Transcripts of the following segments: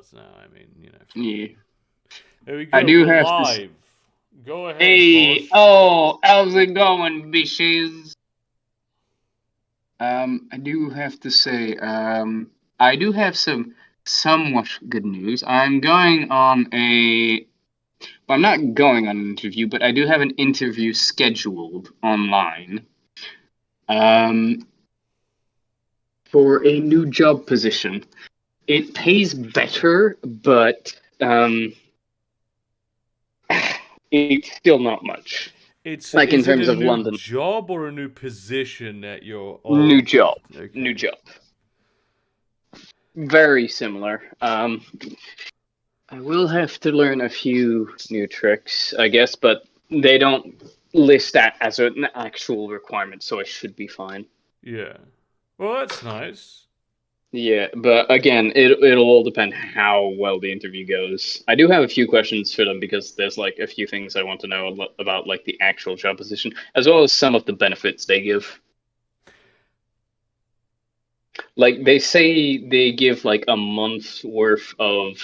starts now. I mean, Yeah. There we I go. do We're have to. live. Go ahead, Hey, boss. oh, how's it going, bitches? I do have to say, I do have some somewhat good news. Well, I'm not going on an interview, but I do have an interview scheduled online, um, for a new job position. It pays better, but, it's still not much. Like in Is it terms a of new London. job or a new position at your New old? job. New Okay. job. Very similar. I will have to learn a few new tricks, I guess, but they don't list that as an actual requirement, so I should be fine. Yeah. Well, that's nice. Yeah, but again, it'll all depend how well the interview goes. I do have a few questions for them because there's like a few things I want to know about like the actual job position, as well as some of the benefits they give. Like they say they give like a month's worth of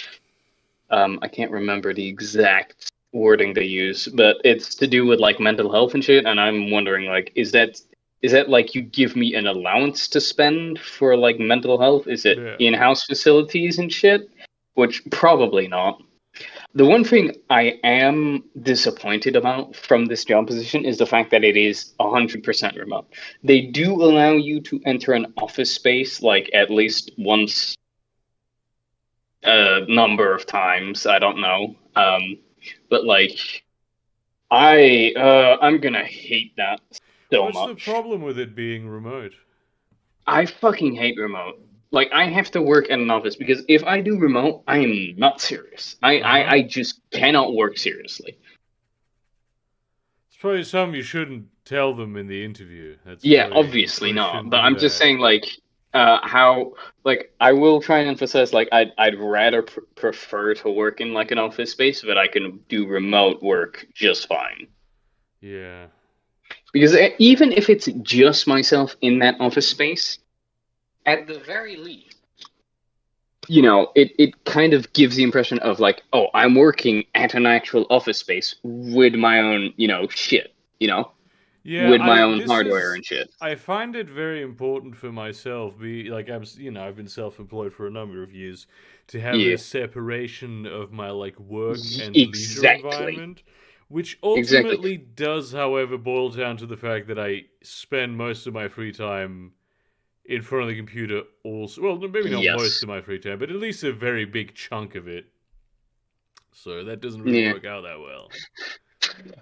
I can't remember the exact wording they use, but it's to do with like mental health and shit. And I'm wondering, like, is that like you give me an allowance to spend for like mental health? Is it Yeah. in-house facilities and shit? Which probably not. The one thing I am disappointed about from this job position is the fact that it is 100% remote. They do allow you to enter an office space like at least once a number of times. I don't know. But like I'm gonna hate that so What's the much. problem with it being remote? I fucking hate remote. Like I have to work in an office because if I do remote, I am not serious. I Uh I, huh. I just cannot work seriously. It's probably something you shouldn't tell them in the interview. Yeah, You obviously probably not. shouldn't But do I'm just that. saying, like, how, like, I will try and emphasize, like, I'd rather prefer to work in like an office space, but I can do remote work just fine. Yeah. Because even if it's just myself in that office space, at the very least, it kind of gives the impression of like, oh, I'm working at an actual office space with my own, shit, Yeah, with my I own this hardware is and shit. I find it very important for myself. Be like I've been self-employed for a number of years to have Yeah, a separation of my like work and leisure exactly. environment, which Exactly. ultimately does, however, boil down to the fact that I spend most of my free time in front of the computer. Also, well, maybe not most Yes. of my free time, but at least a very big chunk of it. So that doesn't really Yeah. work out that well.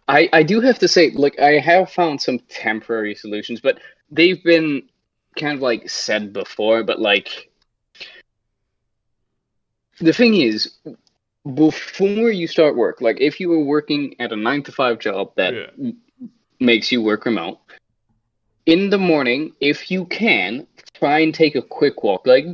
I do have to say, like, I have found some temporary solutions, but they've been kind of like said before, but like the thing is, before you start work, like if you were working at a 9 to 5 job that Yeah, makes you work remote, in the morning, if you can, try and take a quick walk. Like,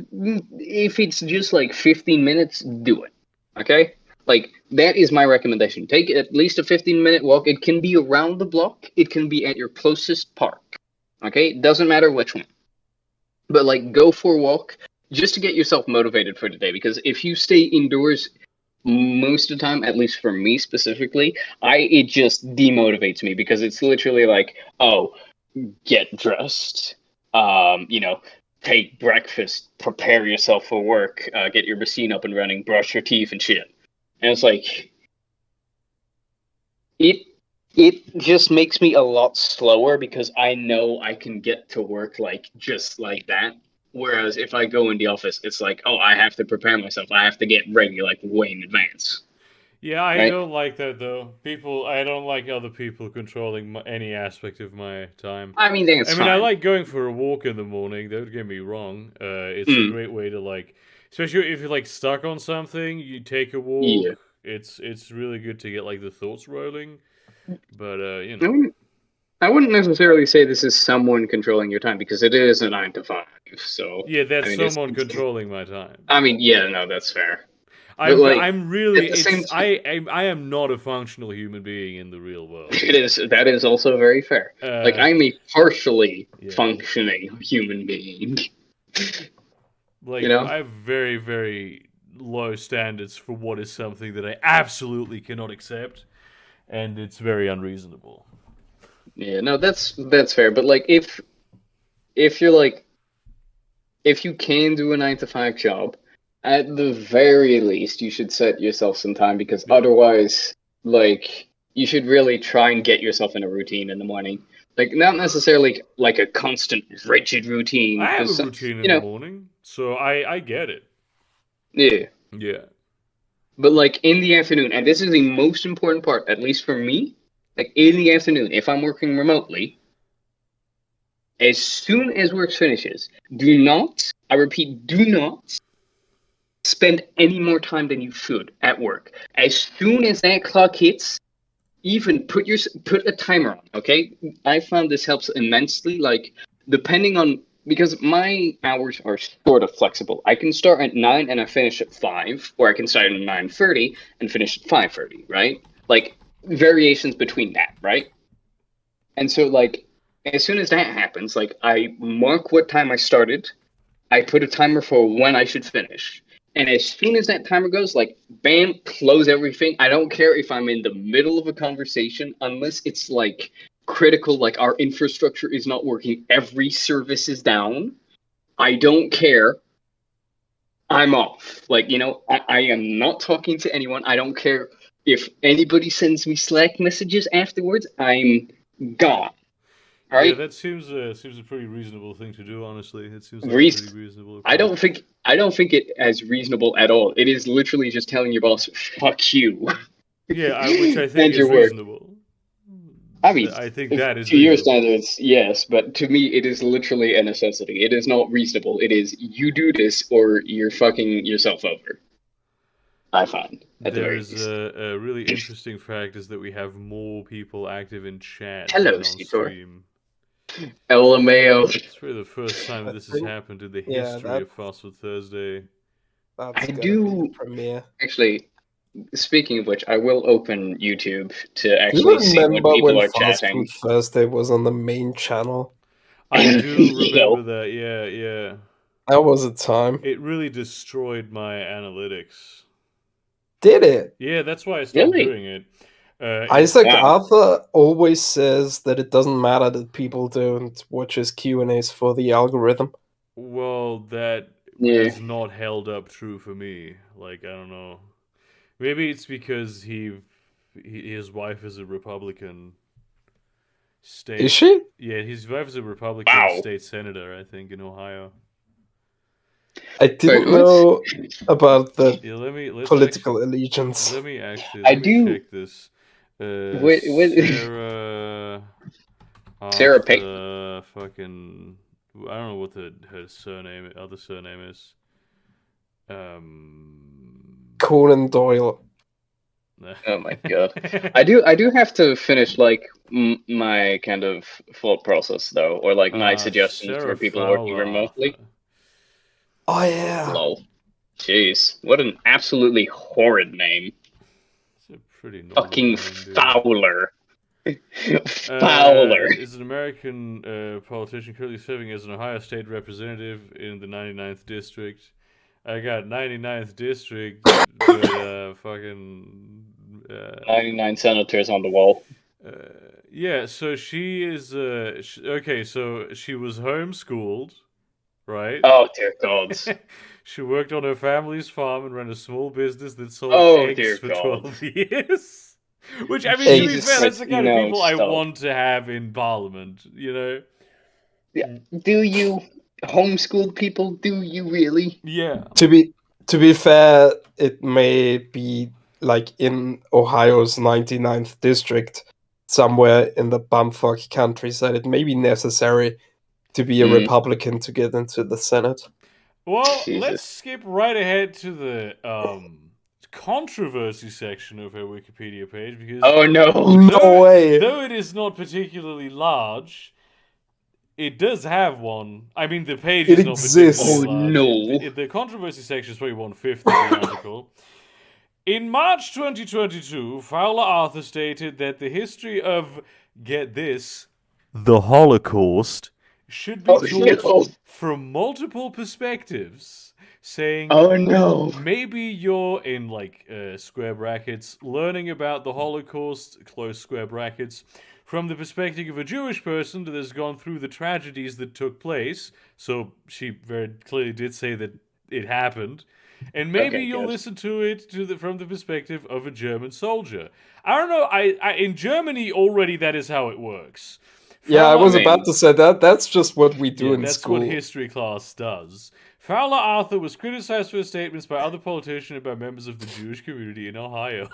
if it's just like 15 minutes, do it. Okay? Like, that is my recommendation. Take at least a 15-minute walk. It can be around the block, it can be at your closest park. Okay? It doesn't matter which one. But, like, go for a walk just to get yourself motivated for the day. Because if you stay indoors most of the time, at least for me specifically, it just demotivates me because it's literally like, oh, get dressed, take breakfast, prepare yourself for work, get your machine up and running, brush your teeth and shit. And it's like it it just makes me a lot slower because I know I can get to work like just like that. Whereas if I go in the office, it's like, oh, I have to prepare myself. I have to get ready like way in advance, yeah, I right? don't like that though. I don't like other people controlling any aspect of my time. I mean, then I it's mean, I fine. like going for a walk in the morning. Don't get me wrong. It's a Mm, great way to like, especially if you're like stuck on something, you take a yeah. walk. It's really good to get like the thoughts rolling. But I wouldn't, I wouldn't necessarily say this is someone controlling your time because it is a 9 to 5. So, yeah, I that's mean, someone controlling my time. yeah, no, that's fair. But like I'm really at the same time, I am not a functional human being in the real world. that is also very fair. Like Uh, I'm a partially yeah. functioning human being. You Like know? I have very low standards for what is something that I absolutely cannot accept, and it's very unreasonable. Yeah, no, that's fair. But like, if you're like, if you can do a 9 to 5 job, at the very least, you should set yourself some time because Yeah. otherwise, like, you should really try and get yourself in a routine in the morning. Like, not necessarily like a constant, rigid routine, I have a because, routine you in the know, morning, so I get it. yeah. Yeah. But like in the afternoon, and this is the most important part, at least for me, like in the afternoon, if I'm working remotely, as soon as work finishes, do not, I repeat, do not spend any more time than you should at work. As soon as that clock hits, even put a timer on, okay? I found this helps immensely, like depending on, because my hours are sort of flexible. I can start at 9 and I finish at 5, or I can start at 9:30 and finish at 5:30, right? Like variations between that, right? And so like as soon as that happens, like I mark what time I started, I put a timer for when I should finish. And as soon as that timer goes, like, bam, close everything. I don't care if I'm in the middle of a conversation, unless it's like critical, like our infrastructure is not working, every service is down. I don't care. I'm off. Like, I am not talking to anyone. I don't care if anybody sends me Slack messages afterwards. I'm gone. All Yeah, right? that seems a pretty reasonable thing to do. Honestly, it seems like a pretty Reese, reasonable I don't approach. think I don't think it as reasonable at all. It is literally just telling your boss, "Fuck you," Yeah, which I think and is your work. reasonable. I mean, I think that is to your reasonable. standards, yes, but to me, it is literally a necessity. It is not reasonable. It is you do this or you're fucking yourself over. I find, at the There very is least. a really interesting fact is that we have more people active in chat Hello, than on Sitor. stream. LMAO. It's really the first time I this has think, happened in the yeah, history of Fast Food Thursday. I that's gonna be the do premiere. actually. Speaking of which, I will open YouTube to Do actually you see what remember people when are Fast Food chatting. Thursday was on the main channel? I do Yo, remember that. Yeah, yeah. That was a time. It really destroyed my analytics. Did it? Yeah, that's why I stopped really? doing it. Isaac Wow. Arthur always says that it doesn't matter that people don't watch his Q&As for the algorithm. Well, that Yeah. has not held up true for me. Like, I don't know. Maybe it's because his wife is a Republican Is state. she? Yeah, his wife is a Republican Wow. state senator, I think, in Ohio. I didn't Wait, what? know about the Yeah, let's political actually allegiance. let me I let me do. check this. Wait. Sarah Sarah Payton. after fucking I don't know what her other surname is. Conan Doyle. Oh my god. I do have to finish like my kind of thought process though, or like my suggestions Sarah for people working Fowler remotely. Arthur. Oh yeah. Lol. Jeez, what an absolutely horrid name. It's a pretty normal Fucking name, dude. Fowler. Fowler. Is an American politician currently serving as an Ohio State representative in the 99th district. I got 99th district, but fucking 99 senators on the wall. yeah. So she is okay. So she was homeschooled, right? Oh dear God. She worked on her family's farm and ran a small business that sold Oh eggs dear for God. 12 years. Which, I mean, to be Eggs. fair, that's the kind of No, people I stop. want to have in Parliament, you know? Yeah. Do you homeschool people? Do you really? Yeah. To be fair, it may be like in Ohio's 99th district, somewhere in the bumfuck countryside. It may be necessary to be a Republican to get into the Senate. Well, Jesus. let's skip right ahead to the controversy section of her Wikipedia page because Oh no. No way. though it is not particularly large, it does have one. I mean, the page It is not exists. particularly large. Oh, no. The controversy section is probably 1/5 of the article. In March 2022, Fowler Arthur stated that the history of, get this, the Holocaust should be Oh, taught no. from multiple perspectives saying, Oh no. maybe you're in like square brackets learning about the Holocaust, close square brackets, from the perspective of a Jewish person that has gone through the tragedies that took place. So she very clearly did say that it happened. And maybe Okay, you'll good. listen to it from the perspective of a German soldier. I don't know. I in Germany already that is how it works. Yeah, I Fowler, was I mean- about to say that. That's just what we do yeah, in that's school. what history class does. Fowler Arthur was criticized for his statements by other politicians and by members of the Jewish community in Ohio.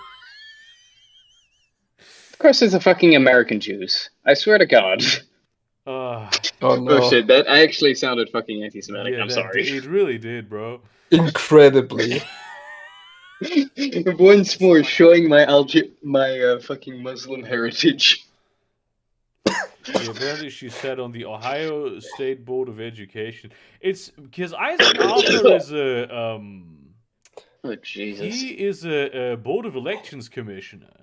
Of course, it's the fucking American Jews. I swear to God. Uh, Oh Oh no. shit, that actually sounded fucking anti-Semitic. yeah, I'm sorry. it really did, bro. Incredibly. Once more, showing my fucking Muslim heritage. Yeah, apparently she said on the Ohio State Board of Education. It's because Isaac Arthur is Oh Jesus. he is a Board of Elections commissioner.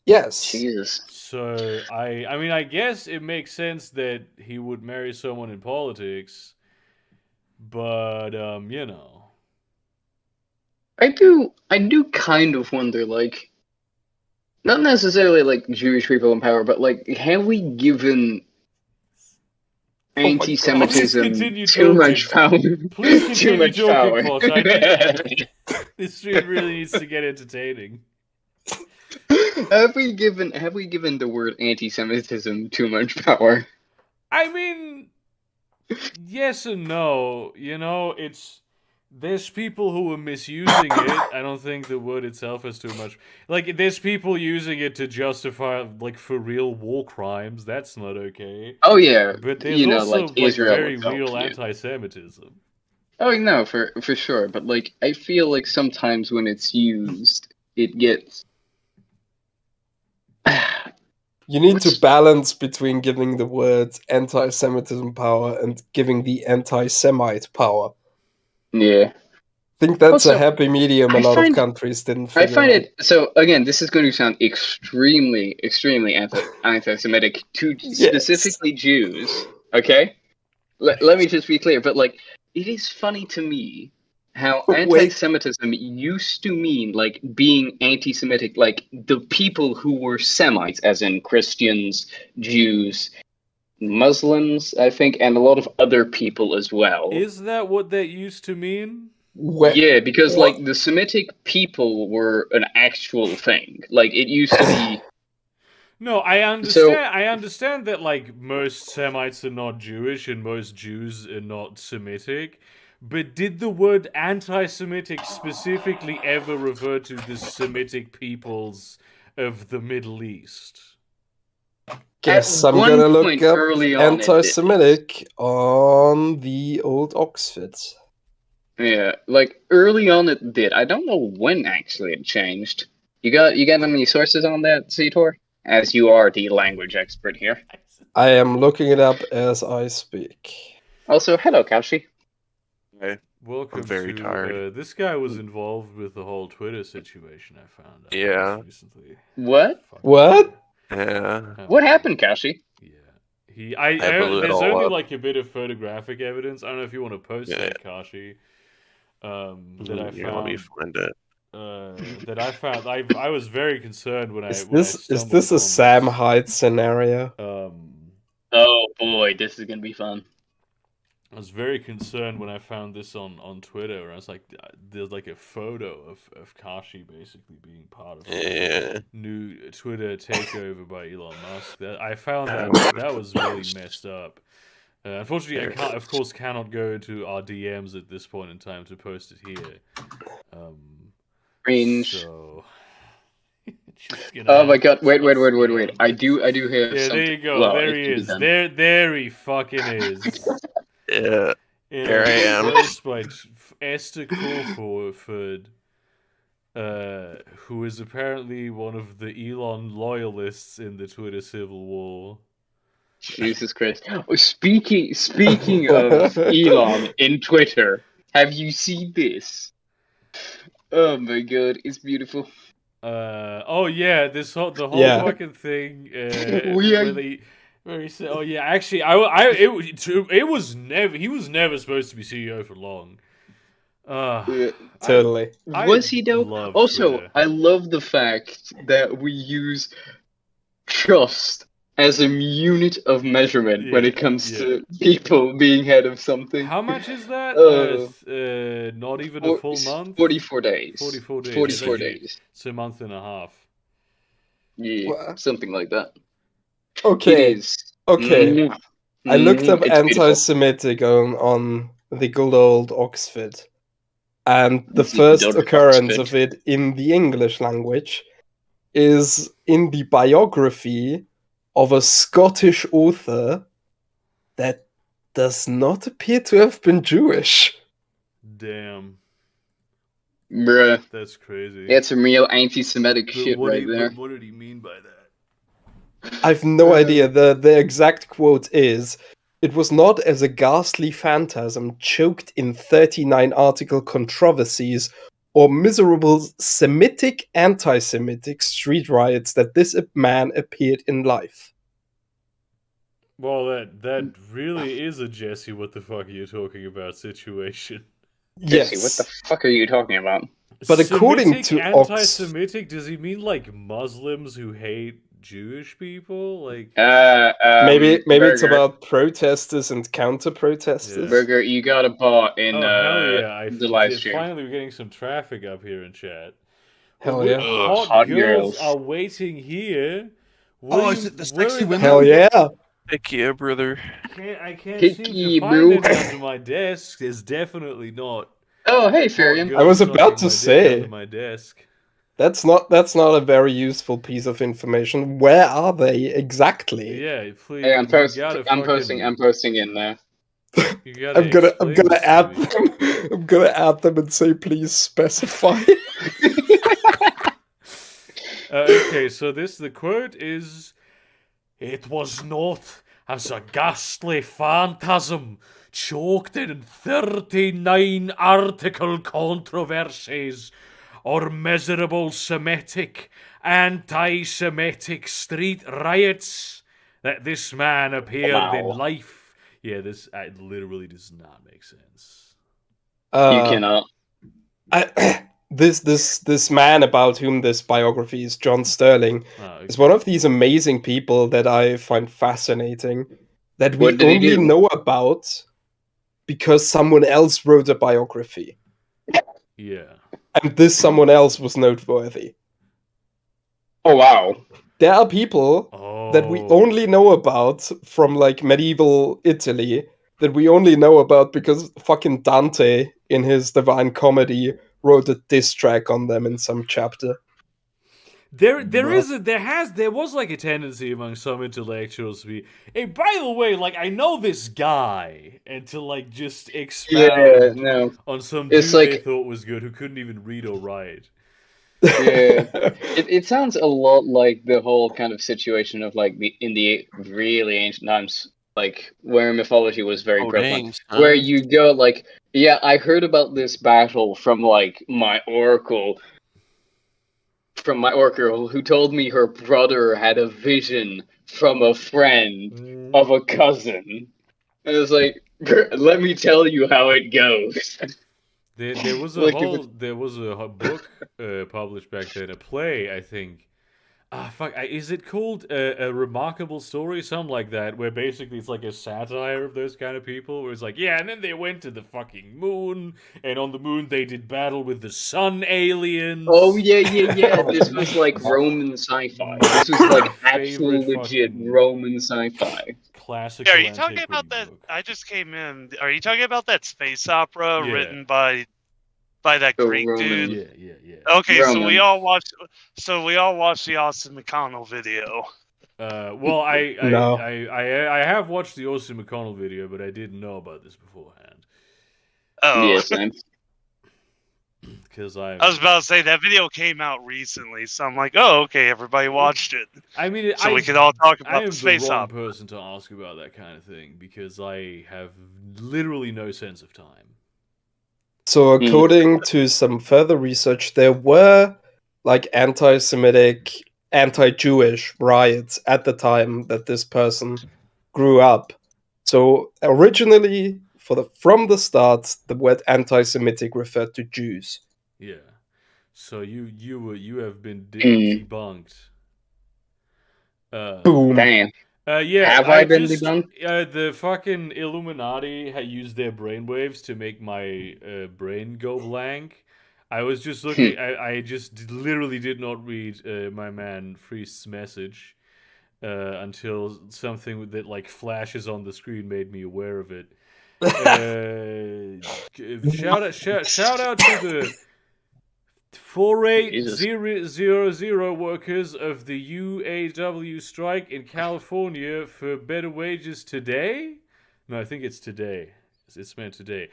Yes. Jesus. So I mean I guess it makes sense that he would marry someone in politics, but you know. I do kind of wonder, like, not necessarily like Jewish people in power, but like, have we given Oh my God. anti-Semitism Please continue too much power? Please Too continue much talking, power. Posh. This stream really needs to get entertaining. Have we given the word anti-Semitism too much power? I mean, yes and no. You know, there's people who are misusing it. I don't think the word itself has too much. Like, there's people using it to justify, like, for real war crimes. That's not okay. Oh yeah, But there's you know, also, like Israel very itself, real yeah. anti-Semitism. Oh no, for sure. But like, I feel like sometimes when it's used, it gets. You need What's- to balance between giving the word anti-Semitism power and giving the anti-Semite power. Yeah. I think that's Also, a happy medium a I lot of find- countries didn't I figure find out. it so. Again, this is going to sound extremely anti-Semitic to Yes. specifically Jews. Okay, let me just be clear. But like, it is funny to me how Wait. anti-Semitism used to mean like being anti-Semitic, like the people who were Semites, as in Christians, Jews, Muslims, I think, and a lot of other people as well. Is that what that used to mean? Yeah, because what- like the Semitic people were an actual thing. Like it used to be. No, I understand. I understand that like most Semites are not Jewish and most Jews are not Semitic. But did the word anti-Semitic specifically ever refer to the Semitic peoples of the Middle East? Guess At I'm one gonna look point up early on, it did. anti-Semitic on the old Oxford. Yeah, like early on it did. I don't know when actually it changed. You got any sources on that, Zetor? As you are the language expert here. I am looking it up as I speak. Also, hello, Kaushi. Welcome very to. tired. This guy was involved with the whole Twitter situation. I found out Yeah. recently. What? Fucking- What? Yeah. What happened, Kaushi? Yeah. I blew it There's all only up. like a bit of photographic evidence. I don't know if you want to post Yeah. that, Kashi. That I Yeah, let me found. find it. That I found. I was very concerned when Is when I this stumbled a upon Sam this. Hyde scenario? Oh boy, this is gonna be fun. I was very concerned when I found this on Twitter, where I was like, there's like a photo of Kashi basically being part of Yeah. new Twitter takeover by Elon Musk. I found that was really messed up. Unfortunately, I can't, of course, cannot go into our DMs at this point in time to post it here. Cringe. So, just gonna Oh my have god! to Wait! trust me Wait! on I this. do have Yeah, something. there you go. Well, There it he can be is. done. There he fucking is. Yeah. In Here I am. Post by Esther Crawford, who is apparently one of the Elon loyalists in the Twitter civil war. Jesus Christ! Oh, speaking of Elon in Twitter, have you seen this? Oh my god, it's beautiful. Oh yeah, the whole Yeah. fucking thing. We are- where he said, "Oh yeah, actually, it was never. He was never supposed to be CEO for long." Totally. Was he though? Love Also, Twitter. I love the fact that we use trust as a unit of measurement when it comes to people being head of something. How much is that? Not even a full month? 44 days. 44 days. 44 days. It's a month and a half. Yeah, What? something like that. Okay. It is. Okay. I looked up It's beautiful. anti-Semitic on the good old Oxford, and the The first good occurrence Oxford. of it in the English language is in the biography of a Scottish author that does not appear to have been Jewish. Damn. Bruh. That's crazy. That's some real anti-Semitic shit what right there. What did he mean by that? I have no idea. The exact quote is, "It was not as a ghastly phantasm choked in 39 article controversies or miserable Semitic, anti-Semitic street riots that this man appeared in life." Well, that really is a Jesse, what the fuck are you talking about situation. Jesse, Yes. what the fuck are you talking about? But according to anti-Semitic, does he mean like Muslims who hate Jewish people? Like maybe Burger. it's about protesters and counter-protesters. Burger, you got a bot in hell yeah! the live stream. Finally, we're getting some traffic up here in chat. Hell yeah! Hot girls are waiting here. Is it the sexy women? Hell yeah! Heck yeah, brother. I can't Hickey, seem to find bro. it under my desk. It's definitely not. Oh, hey, hot Furion. girls I was about sucking to my dick say. under my desk. That's not a very useful piece of information. Where are they exactly? Yeah, please. Hey, I'm posting in there. I'm gonna add them. I'm gonna add them and say, please specify. Okay, so the quote is, "It was not as a ghastly phantasm choked in 39 article controversies or miserable Semitic, anti-Semitic street riots that this man appeared in life." Yeah, this literally does not make sense. You cannot. This man about whom this biography is, John Sterling, is one of these amazing people that I find fascinating, that we only know about because someone else wrote a biography. Yeah. And this someone else was noteworthy. Oh, wow. There are people that we only know about from, like, medieval Italy, that we only know about because fucking Dante, in his Divine Comedy, wrote a diss track on them in some chapter. There was like a tendency among some intellectuals to be, hey, by the way, like, I know this guy, and to like just expound on some dude they thought was good who couldn't even read or write. Yeah, it sounds a lot like the whole kind of situation of like in the really ancient times, like where mythology was very prevalent, where you go like, yeah, I heard about this battle from like my oracle, who told me her brother had a vision from a friend of a cousin, and it's like, let me tell you how it goes. There was a book published back then, a play, I think. Is it called a Remarkable Story, something like that? Where basically it's like a satire of those kind of people. Where it's like, yeah, and then they went to the fucking moon, and on the moon they did battle with the sun aliens. Oh yeah. This was like Roman sci-fi. This was like actual legit Roman sci-fi. Classical. Yeah, are you talking about that? Book. I just came in. Are you talking about that space opera written by that Greek dude? Yeah. Okay, Roman. So we all watched the Austin McConnell video. Well, I have watched the Austin McConnell video, but I didn't know about this beforehand. Oh, yes, because I was about to say that video came out recently, so I'm like, oh, okay, everybody watched it. I mean, so we could all talk about the space opera. I am the wrong person to ask about that kind of thing because I have literally no sense of time. So, according to some further research, there were like anti-Semitic, anti-Jewish riots at the time that this person grew up. So, originally from the start, the word anti-Semitic referred to Jews. Yeah. So you have been Mm. debunked. Boom. Damn. Yeah. Have I been debunked? The fucking Illuminati had used their brainwaves to make my brain go blank. I was just looking. I just literally did not read my man Freest's message until something that like flashes on the screen made me aware of it. Shout out to the 4800 workers of the UAW strike in California for better wages today. No, I think it's today. It's meant today.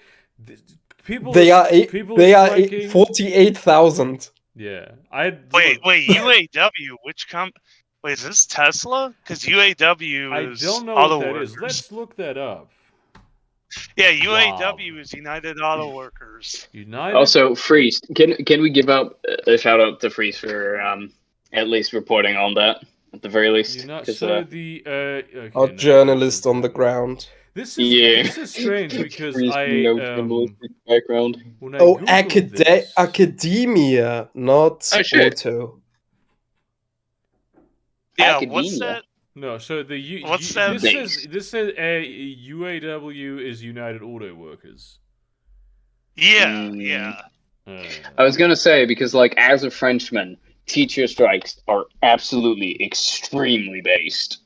They are striking. 48,000. Yeah, Wait, UAW. Wait, is this Tesla? Because UAW is I don't know auto what that workers. is. Let's look that up. Yeah, UAW is United Auto Workers. United. Also, Freeze. Can we give out a shout out to Freeze for at least reporting on that at the very least? Our journalist on the ground. This is strange because background. Academia, not auto. Yeah, Academia. what's that? No, so the this says UAW is United Auto Workers. Yeah. I was gonna say because like as a Frenchman, teacher strikes are absolutely extremely based.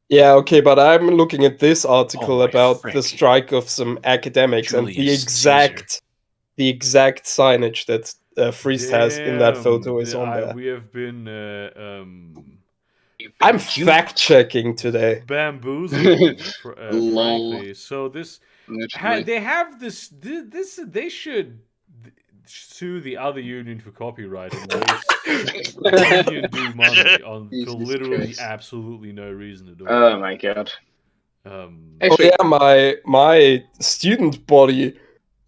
Yeah, okay, but I'm looking at this article about the strike of some academics and the exact signage that Freest has in that photo is on there. We have been I'm fact checking today. Bamboozled, frankly. So this they have this. They should sue the other union for copyright and waste union due money on for literally absolutely no reason at all. Oh my god. My student body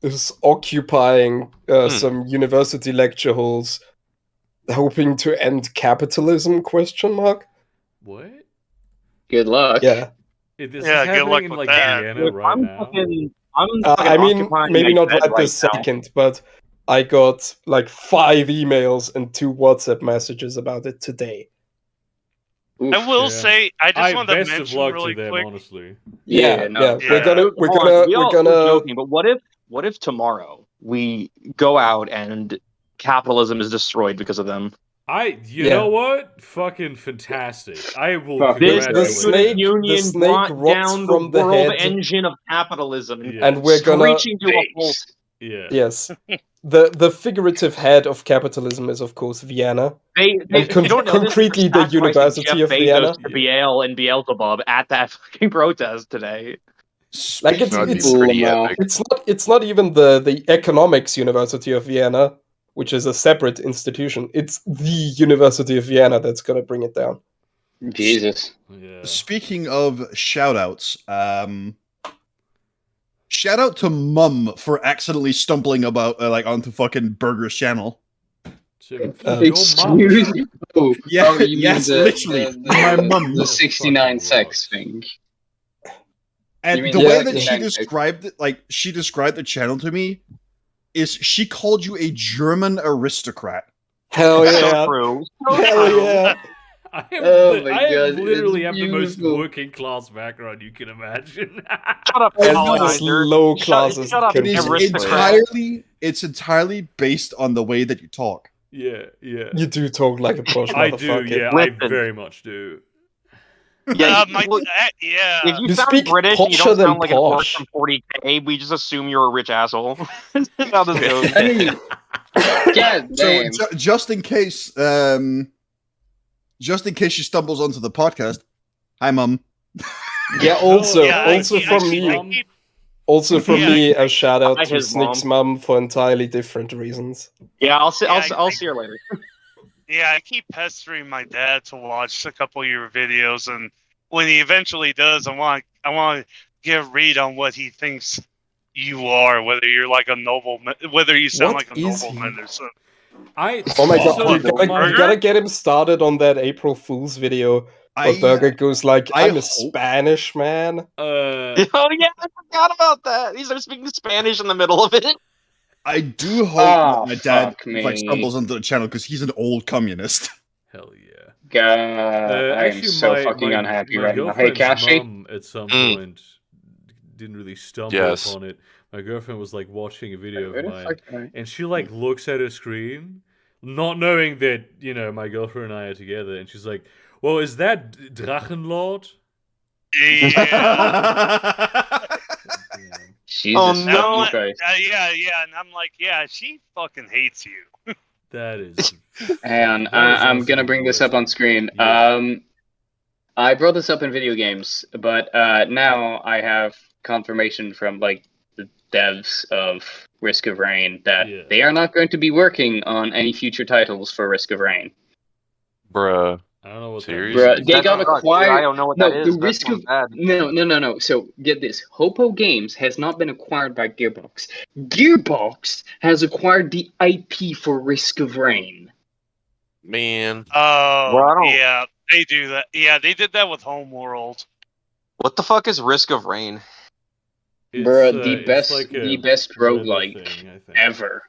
is occupying some university lecture halls, hoping to end capitalism? ? What? Good luck. Yeah. This is happening in like Vienna right now. I mean, maybe not right this second, but I got like 5 emails and 2 WhatsApp messages about it today. Oof. I will say, I just want to best mention of luck really to them, quick. honestly. We're gonna. Joking, but what if tomorrow we go out and capitalism is destroyed because of them? You know what? Fucking fantastic. I will The snake brought rots down from the the world head. engine of capitalism. Yeah. And we're gonna. Screeching to a halt. Yeah. Yes. The figurative head of capitalism is, of course, Vienna. They don't know concretely the University of Vienna. To Biel and Beelzebub at that fucking protest today. Like it's not even the economics University of Vienna, which is a separate institution. It's the University of Vienna that's gonna bring it down. Jesus. Yeah. Speaking of shoutouts, shout out to Mum for accidentally stumbling about onto fucking Burger's channel. Excuse me. Yes, literally. My mum. The 69 sex thing. And the way that she described it, she described the channel to me, is she called you a German aristocrat. Hell yeah. So true. Hell yeah. I am literally have the most working class background you can imagine. Shut up, colonizer. Low classes. Shut up, It's entirely based on the way that you talk. Yeah. You do talk like a posh I motherfucker. do, yeah, I very much do. Yeah, yeah. If you You sound speak British, you posher don't than sound like an orc posh. from 40K. We just assume you're a rich asshole. That's how this goes. I mean, God damn. So just in case she stumbles onto the podcast, hi Mum. Yeah, also I from me, a shout out Hi, to his Snick's mum for entirely different reasons. Yeah, I'll see her later. Yeah, I keep pestering my dad to watch a couple of your videos, and when he eventually does, I want to get a read on what he thinks you are, whether you're like a nobleman, whether you sound What like a is nobleman or something. Oh my god, you gotta get him started on that April Fool's video But Burger goes like, I'm a hope- Spanish man. Oh yeah, I forgot about that. He started speaking Spanish in the middle of it. I do hope Oh, that my dad fuck me. stumbles onto the channel because he's an old communist. Hell yeah. God, I am so fucking unhappy my right now. Hey, girlfriend's Kashi? mum at some point didn't really stumble Yes. upon it. My girlfriend was like watching a video Where of the mine, fuck am I? and she like looks at her screen, not knowing that my girlfriend and I are together, and she's like, "Well, is that Drachenlord?" Yeah. Jesus Oh, fucking no. Christ. Yeah, and I'm like, yeah, she fucking hates you. That is. Hang on, that is I'm honestly gonna the bring this worst up on thing. screen. Yeah. I brought this up in video games, but now I have confirmation from like the devs of Risk of Rain that Yeah. they are not going to be working on any future titles for Risk of Rain. Bruh. I don't know what Seriously? Bruh, they That got sucks, dude. acquired. I don't know what No, that the is. That Risk sounds of bad. no. So get this: Hopo Games has not been acquired by Gearbox. Gearbox has acquired the IP for Risk of Rain. Man. Oh, Well, I don't- yeah, they do that. Yeah, they did that with Homeworld. What the fuck is Risk of Rain? Bruh, the it's best, like a the best weather roguelike thing, I think. ever.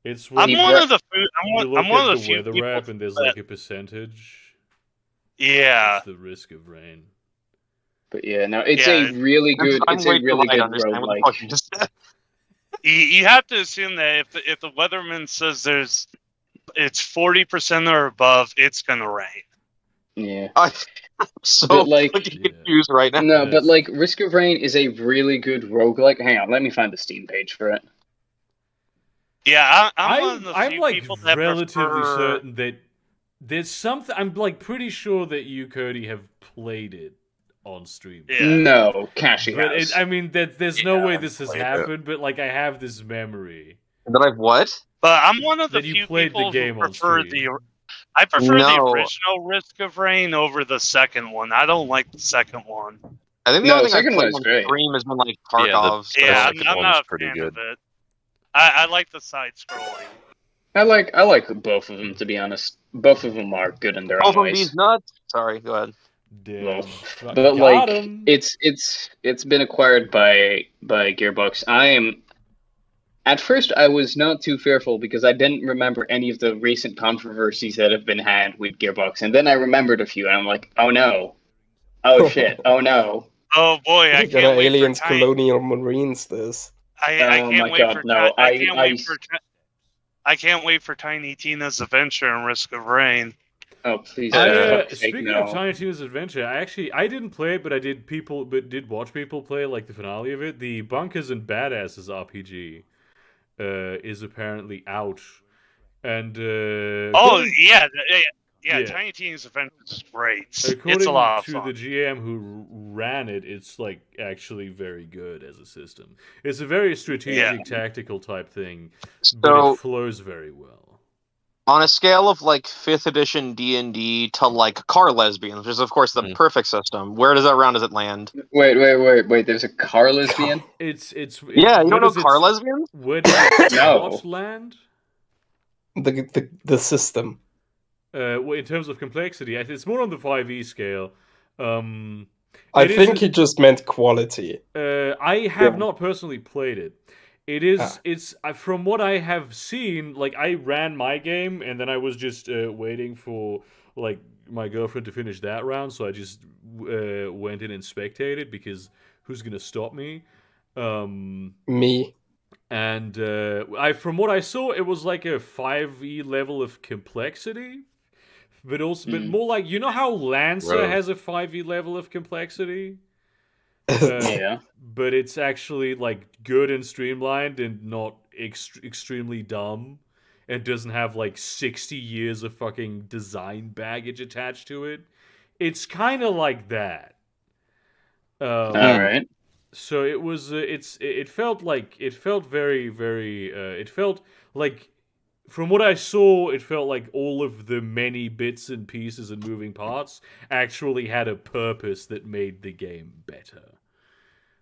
It's I'm when one bro- of the you look I'm one at of the the few weather people app and there's that- like a percentage. Yeah, It's the Risk of Rain. But yeah, no, it's Yeah, a really good. I'm It's way a too really high to good understand what the roguelike. fuck you just said. you have to assume that if the weatherman says it's 40% or above, it's gonna rain. Yeah. I'm so But, like- fucking Yeah. confused right now. No, but Yes. like Risk of Rain is a really good roguelike. Hang on, let me find the Steam page for it. Yeah, I'm one of the I'm few like people that relatively prefer... certain that there's something. I'm like pretty sure that you, Cody, have played it on stream. Yeah. No, Kashi But has. I mean, there's no Yeah, way this has played it. happened. But like, I have this memory. That I've what? But I'm one of the That you few played the people game who on prefer stream. I prefer the No. original Risk of Rain over the second one. I don't like the second one. I think the No, only the thing I've second played one's on great. stream has been like Yeah, Tarkov. The Yeah, second I'm one's not a pretty fan good. of it. I like the side scrolling. I like both of them, to be honest. Both of them are good in their Oh, own from ways. these nuts. Sorry, go ahead. Damn. Well, Fuck, But got like, him. it's been acquired by Gearbox. At first, I was not too fearful because I didn't remember any of the recent controversies that have been had with Gearbox, and then I remembered a few, and I'm like, oh no, oh shit, oh no. Oh boy, I We're gonna can't wait aliens, for Tiny. colonial marines this. I Oh can't my wait God, for no, I can't wait for I can't wait for Tiny Tina's adventure and Risk of Rain. Oh please, fuck's sake, Speaking no. of Tiny Tina's Adventure, I didn't play it, but I did watch people play like the finale of it. The Bunkers and Badasses RPG is apparently out, and Yeah, Yeah. Tiny Tina's adventure is great. according It's a lot of to fun. the GM who ran it, it's like actually very good as a system. It's a very strategic, tactical type thing, but So, it flows very well. on a scale of like 5th edition D&D to like car lesbians, which is of course the perfect system, where does that round does it land? Wait, there's a car lesbian? It's Yeah, you where don't know does car its- lesbians? Where does its No. plot land? The system. Well, in terms of complexity, it's more on the 5e scale. I It is think a- he just meant quality. I have not personally played it. It is. Ah. It's from what I have seen. Like I ran my game, and then I was just waiting for like my girlfriend to finish that round. So I just went in and spectated because who's gonna stop me? Me. And from what I saw, it was like a 5e level of complexity. But also, but more like, you know how Lancer Bro. has a 5e level of complexity? Yeah. But it's actually like good and streamlined and not extremely dumb, and doesn't have like 60 years of fucking design baggage attached to it. It's kind of like that. All right. So it was. It felt very, very. It felt like, from what I saw, it felt like all of the many bits and pieces and moving parts actually had a purpose that made the game better.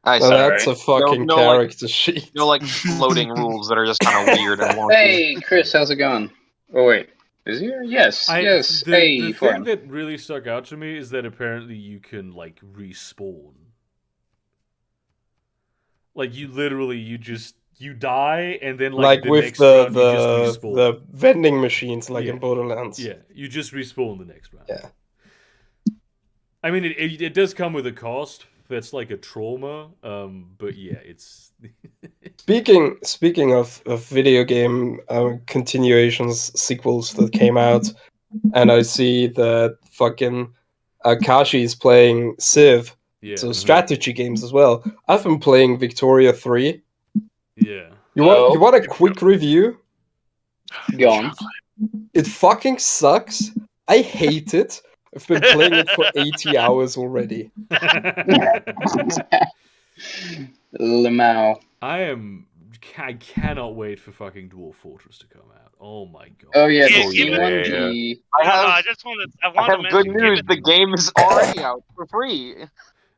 I Now see. that's a fucking No, like- character sheet. No, like floating rules that are just kind of weird and wonky. Hey, Chris, how's it going? Oh wait, Is here? Yes. Yes. The thing that really stuck out to me is that apparently you can like respawn. Like you literally you die and then like the with next round you just respawn. the vending machines like in Borderlands. Yeah, you just respawn the next round. Yeah. I mean, it does come with a cost. That's like a trauma. But yeah, it's. Speaking of video game continuations, sequels that came out, and I see that fucking Akashi is playing Civ, so strategy games as well. I've been playing Victoria 3. Yeah. You want a quick review? Go on. It fucking sucks. I hate it. I've been playing it for 80 hours already. Lamau. I cannot wait for fucking Dwarf Fortress to come out. Oh my god. Oh yeah, Yeah, the Steam one. I want to good news. The game is already out for free.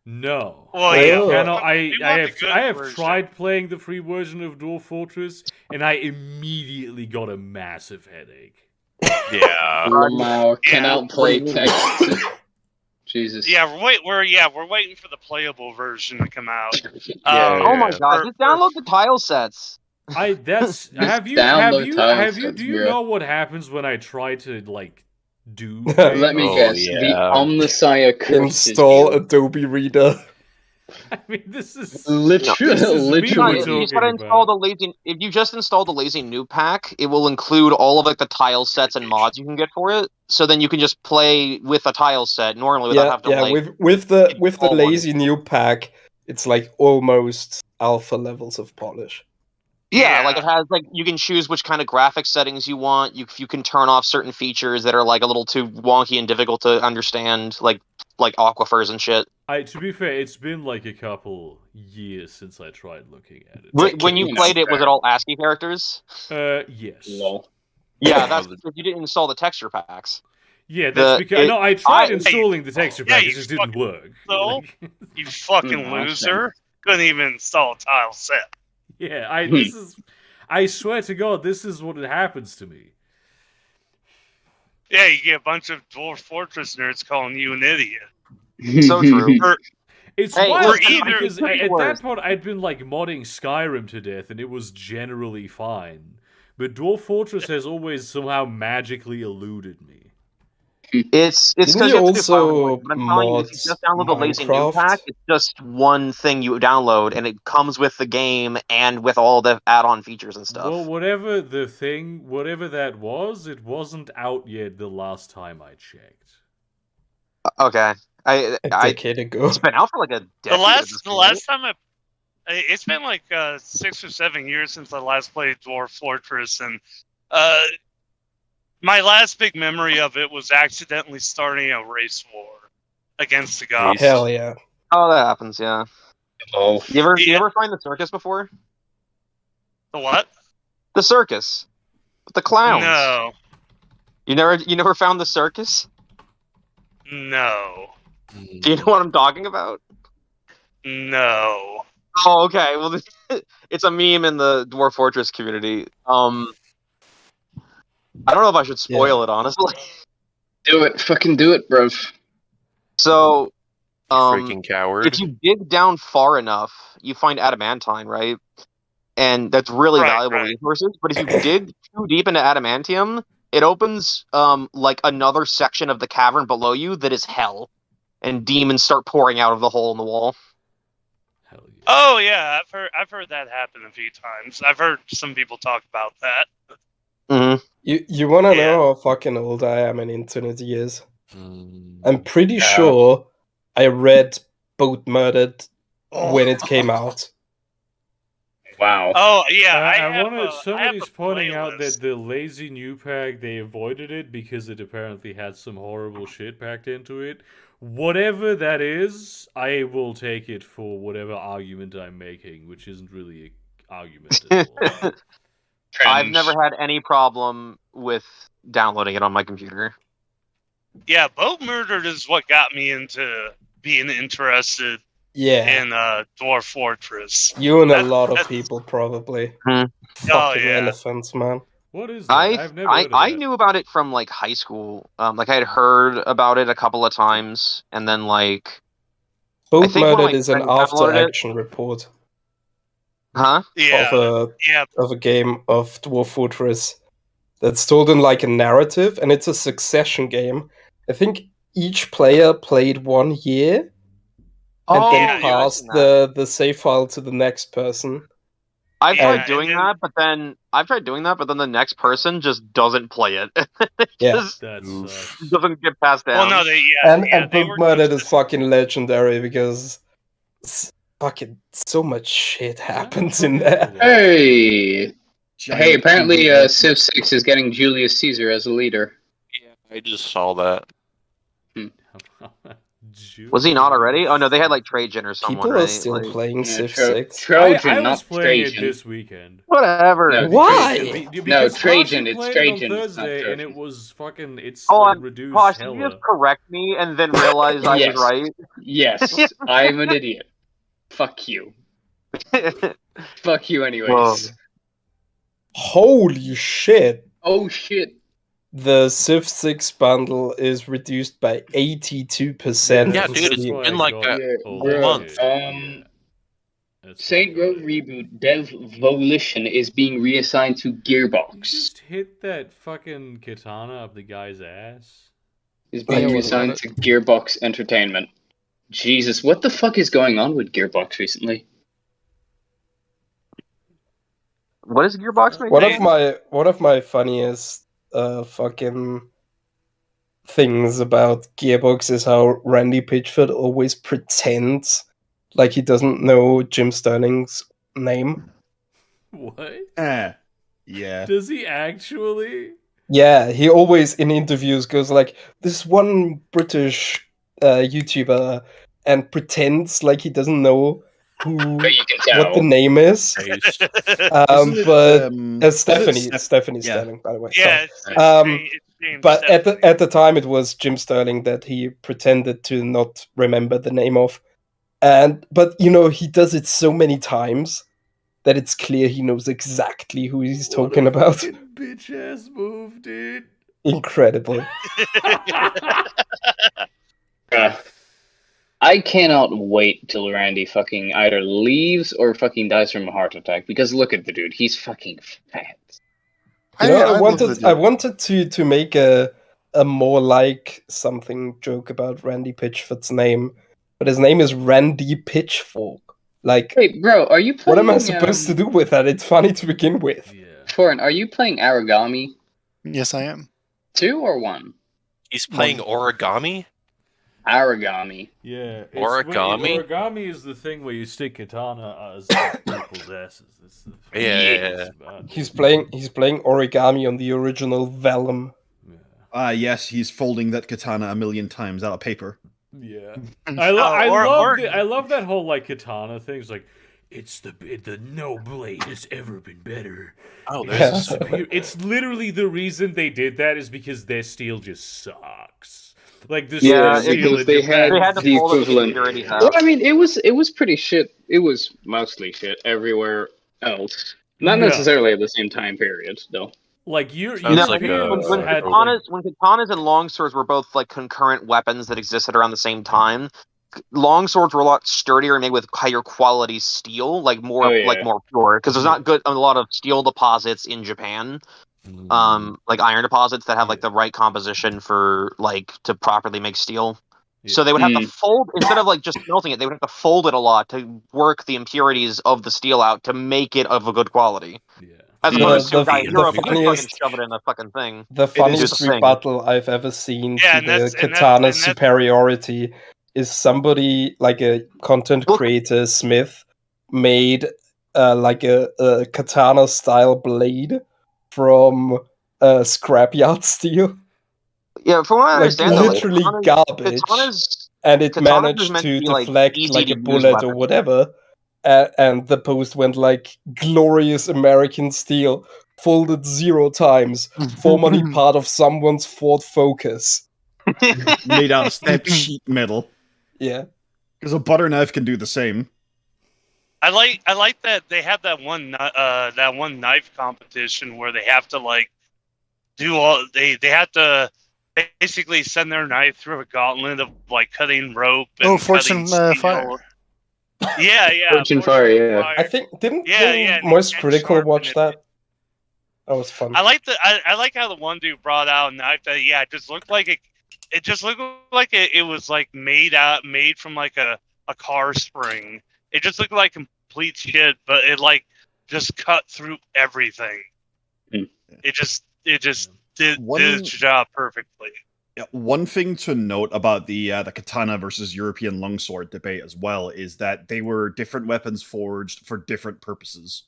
No. Well, I have tried playing the free version of Dwarf Fortress, and I immediately got a massive headache. Yeah. Lamau cannot play text. Jesus. Yeah, we're waiting for the playable version to come out. Oh my god! Just download the tile sets. Do you know what happens when I try to like do things? Let me guess. The Omnissiah curse install Adobe Reader. I mean, this is literally. If you just install the lazy noob pack, it will include all of like the tile sets and mods you can get for it. So then you can just play with a tile set normally without having to with the lazy noob pack, it's like almost alpha levels of polish. Yeah, like it has like you can choose which kind of graphics settings you want. You can turn off certain features that are like a little too wonky and difficult to understand, like aquifers and shit. To be fair, it's been like a couple years since I tried looking at it. When you played it, was it all ASCII characters? Yes. No. Yeah, that's because you didn't install the texture packs. Yeah, that's because I tried installing the texture pack. It just didn't work. You fucking loser! Couldn't even install a tile set. Yeah, I swear to God, this is what happens to me. Yeah, you get a bunch of Dwarf Fortress nerds calling you an idiot. So true. It's wild because at that point I'd been like modding Skyrim to death and it was generally fine. But Dwarf Fortress has always somehow magically eluded me. It's because you also but I'm telling you, if you just download the lazy new pack, it's just one thing you download, and it comes with the game and with all the add-on features and stuff. Well, whatever that was, it wasn't out yet the last time I checked. Okay, a decade ago. It's been out for like a decade. The last time it's been like 6 or 7 years since I last played Dwarf Fortress, and my last big memory of it was accidentally starting a race war against the gods. Hell yeah! Oh, that happens. Yeah. Oh. You ever find the circus before? The what? The circus. With the clowns. No. You never found the circus? No. Do you know what I'm talking about? No. Oh, okay. Well, it's a meme in the Dwarf Fortress community. I don't know if I should spoil it, honestly. Do it. Fucking do it, bro. So, freaking coward. If you dig down far enough, you find adamantine, right? And that's really valuable resources. But if you dig too deep into adamantium, it opens like another section of the cavern below you that is hell, and demons start pouring out of the hole in the wall. Hell yeah. Oh yeah, I've heard that happen a few times. I've heard some people talk about that. Mm-hmm. You want to know how fucking old I am in internet years? I'm pretty sure I read Boat Murdered when it came out. Wow. Oh yeah, somebody's pointing out that the lazy new pack, they avoided it because it apparently had some horrible shit packed into it. Whatever that is, I will take it for whatever argument I'm making, which isn't really an argument at all. I've never had any problem with downloading it on my computer. Yeah, Boat Murdered is what got me into being interested in Dwarf Fortress. You and a lot of people, probably. Hmm. Fucking elephants, man. What is that? I've never heard of I that. knew about it from like high school. Like I had heard about it a couple of times, and then like Boat I think one of Murdered my is an friends downloaded it. after-action report Huh? Yeah, of a game of Dwarf Fortress that's told in like a narrative, and it's a succession game. I think each player played 1 year and Oh, then yeah, yeah, I've passed seen that. the save file to the next person. I've Yeah, tried and doing then- that, but then the next person just doesn't play it. Yeah. Just That sucks. doesn't get passed down. well, no, And they Boat were Murdered just- is fucking legendary because fucking so much shit happens in there. Hey, Giant apparently TV. Civ 6 is getting Julius Caesar as a leader. Yeah, I just saw that. Was he not already? Oh no, they had like Trajan or someone, People right? are still Like, playing Civ Tro- 6. Trojan, I was not playing it Trajan. this weekend. whatever. No, Why? Because Trajan, Hashi it's played Trajan, it on it's not Thursday, and Trojan. it was fucking. It's Oh, like reduced Posh, did you hella. just correct me and then realize I Yes. was right? Yes, I'm an idiot. Fuck you. Fuck you anyways. Whoa. Holy shit. Oh shit. The Civ 6 bundle is reduced by 82%. Yeah, on dude, it's Steam. been like that Yeah, a bro, month. That's Saint Row not right. reboot Dev Volition is being reassigned to You Gearbox. just hit that fucking katana up the guy's ass. Is being Yeah, what reassigned about to Gearbox Entertainment. Jesus, what the fuck is going on with Gearbox recently? What is Gearbox making? One of my funniest fucking things about Gearbox is how Randy Pitchford always pretends like he doesn't know Jim Sterling's name. What? Yeah. Does he actually? Yeah, he always in interviews goes like, this one British YouTuber, and pretends like he doesn't know who But you can tell. what the name is. Taste. Isn't it, But Stephanie Steph- yeah. Sterling, by the way. Yeah, sorry. it's James But Stephanie. at the time, it was Jim Sterling that he pretended to not remember the name of, but you know he does it so many times that it's clear he knows exactly who he's talking about. Bitch ass move, dude. Incredible. I cannot wait till Randy fucking either leaves or fucking dies from a heart attack, because look at the dude, he's fucking fat. You know, I love the wanted dude. to make a more like something joke about Randy Pitchford's name, but his name is Randy Pitchfork. Like, Wait, bro, are you what playing? am I supposed to do with that? It's funny to begin with. Yeah. Foreign, are you playing Origami Yes, I am. 2 or 1? He's playing origami? Origami. Yeah. Origami? Origami is the thing where you stick katana as people's asses. That's the Yeah. He's playing origami on the original Vellum. Yes, he's folding that katana a million times out of paper. Yeah. or- I love that whole like katana thing. It's like it's the no blade has ever been better. Oh, It's there's superior. It's literally the reason they did that is because their steel just sucks. Like the Yeah, steel because in they Japan- They had to the fold it equivalent. because they already have. Well, I mean, it was pretty shit. It was mostly shit everywhere else. Not Yeah. necessarily at the same time period, though. like you Sounds No, like when a- katanas and longswords were both like concurrent weapons that existed around the same time, longswords were a lot sturdier and made with higher quality steel, like more Oh, yeah. like more pure. Because there's not good a lot of steel deposits in Japan, like iron deposits that have like the right composition for like to properly make steel. So they would have to fold instead of like just melting it. They would have to fold it a lot to work the impurities of the steel out to make it of a good quality. Yeah. As The- opposed to the- a guy in the Europe who can fucking funniest- shove it in the fucking thing. The funniest a thing. rebuttal I've ever seen Yeah, to and the that's- and katana that's- superiority is somebody like a content Look- creator, Smith, made like a katana style blade from scrapyard steel. Yeah, from what I Like understand, though, literally katanas- garbage. katanas And it Katana was managed meant to to be, like, deflect easy like to a use bullet or weapon. whatever. And the post went like glorious American steel, folded 0 times, formerly part of someone's Ford Focus. Made out of stamped sheet metal. Yeah. Because a butter knife can do the same. I like that they have that one knife competition where they have to like do all they have to basically send their knife through a gauntlet of like cutting rope and Fortune cutting Fire. Yeah, Fortune Fire, yeah. Fire. I think didn't and Moist Critical sharpen watch it. that? That was fun. I like how the one dude brought out a knife that it just looked like it just looked like it was like made from like a car spring. It just looked like complete shit, but it like just cut through everything. Mm. It just did its job perfectly. Yeah, one thing to note about the katana versus European longsword debate as well is that they were different weapons forged for different purposes.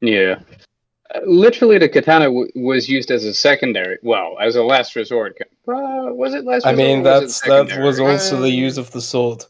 Yeah. Literally, the katana was used as a secondary. Well, as a last resort. Was it last resort? I mean, or was it that was secondary? also the use of the sword.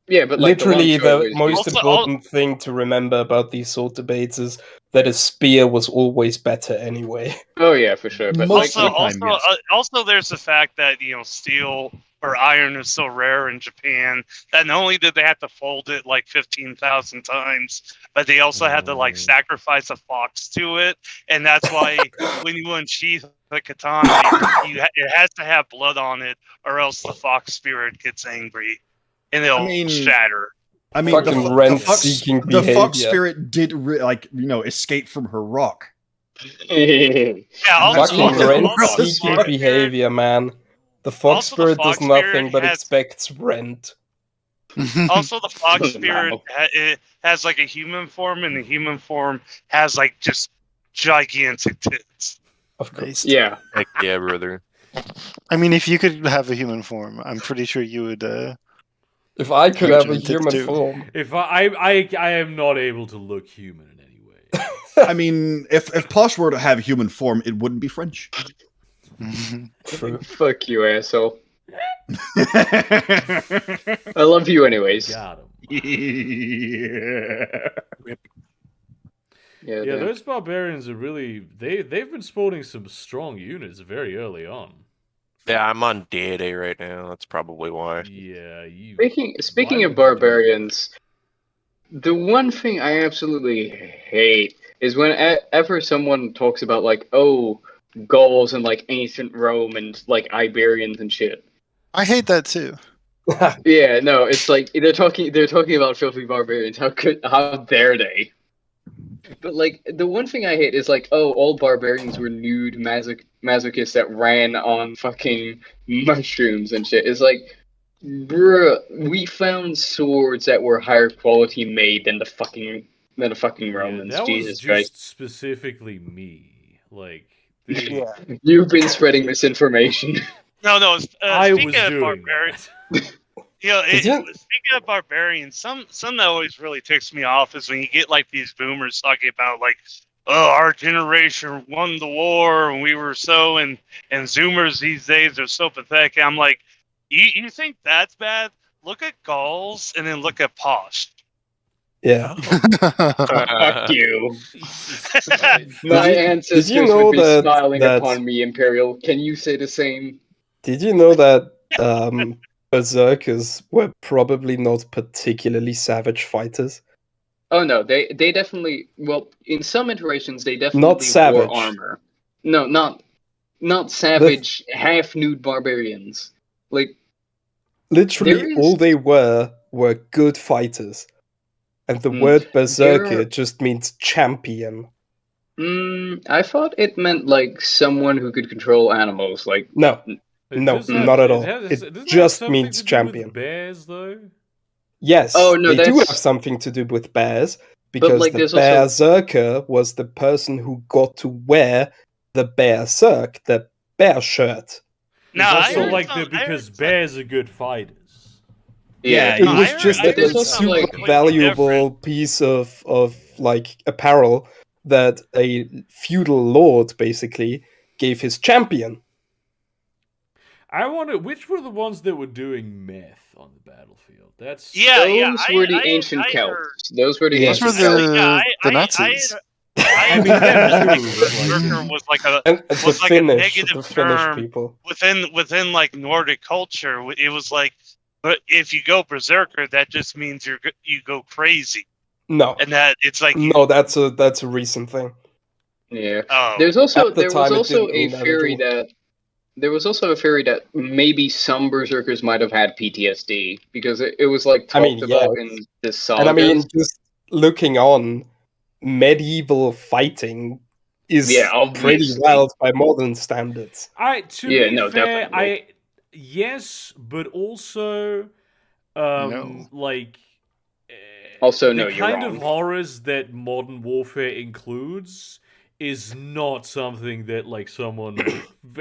Yeah, but like Literally, the the most important thing to remember about these sword debates is that a spear was always better anyway. Oh yeah, for sure. But also, there's the fact that steel or iron is so rare in Japan that not only did they have to fold it like 15,000 times, but they also had to like sacrifice a fox to it, and that's why when you unsheath the katana, it has to have blood on it, or else the fox spirit gets angry and it'll shatter. I mean, the fox spirit did escape from her rock. Fucking rent-seeking behavior, man. The fox spirit does nothing but expects rent. Also, the fox spirit it has like a human form, and the human form has like just gigantic tits. Of course. Yeah. Heck yeah, brother. I mean, if you could have a human form, I'm pretty sure you would. If I could have a human form. If I am not able to look human in any way. I mean, if Posh were to have human form, it wouldn't be French. True. Fuck you, asshole. I love you anyways. Got him. Yeah, those barbarians are really they've been sporting some strong units very early on. Yeah, I'm on day right now. That's probably why. Yeah. Speaking of barbarians, the one thing I absolutely hate is whenever someone talks about like, oh, Gauls and like ancient Rome and like Iberians and shit. I hate that too. Yeah, no, it's like they're talking about filthy barbarians. How dare they? But like the one thing I hate is like, oh, all barbarians were nude masochists that ran on fucking mushrooms and shit. It's like, bruh, we found swords that were higher quality made than the fucking Romans. That Jesus was just Christ. specifically me. Like, you've been spreading misinformation. No. I speaking was of doing barbarians, that. Speaking of barbarians, some that always really ticks me off is when you get like these boomers talking about like, oh, our generation won the war and we were so and Zoomers these days are so pathetic. And I'm like, you think that's bad? Look at Gauls and then look at Posh. Yeah. Fuck you. My ancestors would be smiling upon me, Imperial. Can you say the same? Did you know that Berserkers were probably not particularly savage fighters? Oh no, they definitely. Well, in some iterations, they definitely wore armor. No, not savage, half-nude barbarians. Like literally, all they were good fighters, and the word Berserker just means champion. I thought it meant like someone who could control animals. Like no, not at all. It just means champion. With bears, though. Yes. Oh no, they do have something to do with bears because like, the Berserker was the person who got to wear the Berserk, the bear shirt. No, also because bears are good fighters. Yeah, it was just a super valuable piece of like apparel that a feudal lord basically gave his champion. I wonder which were the ones that were doing meth on the battlefield. Those were the ancient Celts. Those were the ancient Celts. The Nazis. I mean, Berserker was like a negative term people. within like Nordic culture. It was like, but if you go Berserker, that just means you go crazy. No, and that it's like no, that's a recent thing. Yeah. oh, There was also At the time, it a didn't mean that at theory all. that maybe some berserkers might have had PTSD because it was like I mean, talked yes. about in the sagas. And I mean, just looking on, medieval fighting is pretty obviously. wild by modern standards. To be no, fair, definitely. yes, but also No. like Also, the no, you're kind wrong. of horrors that modern warfare includes is not something that like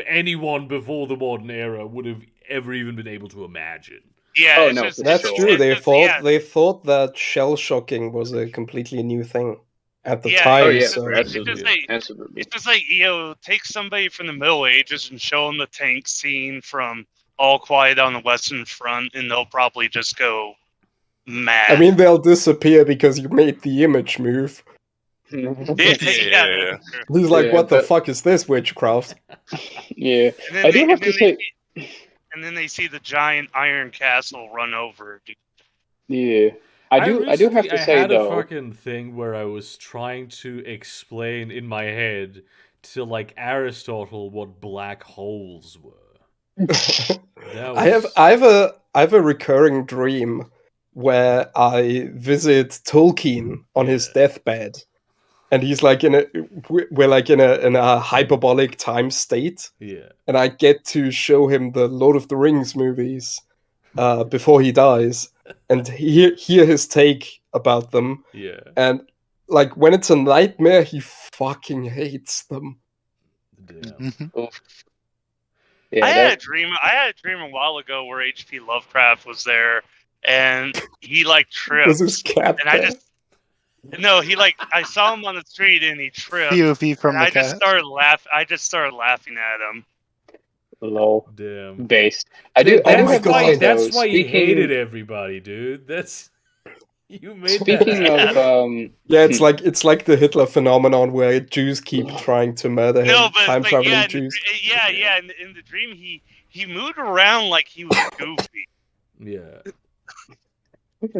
anyone before the modern era would have ever even been able to imagine. yeah. Oh, it's no, just, for That's it's true. It's They just, thought that shell shocking was a completely new thing at the Yeah, time. Oh yeah, so absolutely. It's just like, you know, take somebody from the Middle Ages and show them the tank scene from All Quiet on the Western Front, and they'll probably just go mad. I mean, they'll disappear because you made the image move. yeah, Yeah. He's like, Yeah, "What the but- fuck is this witchcraft?" Yeah, and then I do have to say. and then they see the giant iron castle run over. Yeah, I do have to say I had though. a fucking thing where I was trying to explain in my head to like Aristotle what black holes were. I have a recurring dream where I visit Tolkien on his deathbed, and he's like we're like in a hyperbolic time state, and I get to show him the Lord of the Rings movies before he dies, and hear his take about them. Yeah. And like when it's a nightmare, he fucking hates them. Damn. Yeah, I had a dream a while ago where H.P. Lovecraft was there, and he like tripped. Was his cat and there? I saw him on the street and he tripped. POV from and the cat. I just started laughing at him. Low. Damn. Based. I do have to say, that's though, why you speaking- hated everybody, dude. That's you made Speaking that. of Yeah, it's like the Hitler phenomenon where Jews keep trying to murder him. No, but Time traveling yeah, Jews. In the dream he moved around like he was goofy. Yeah.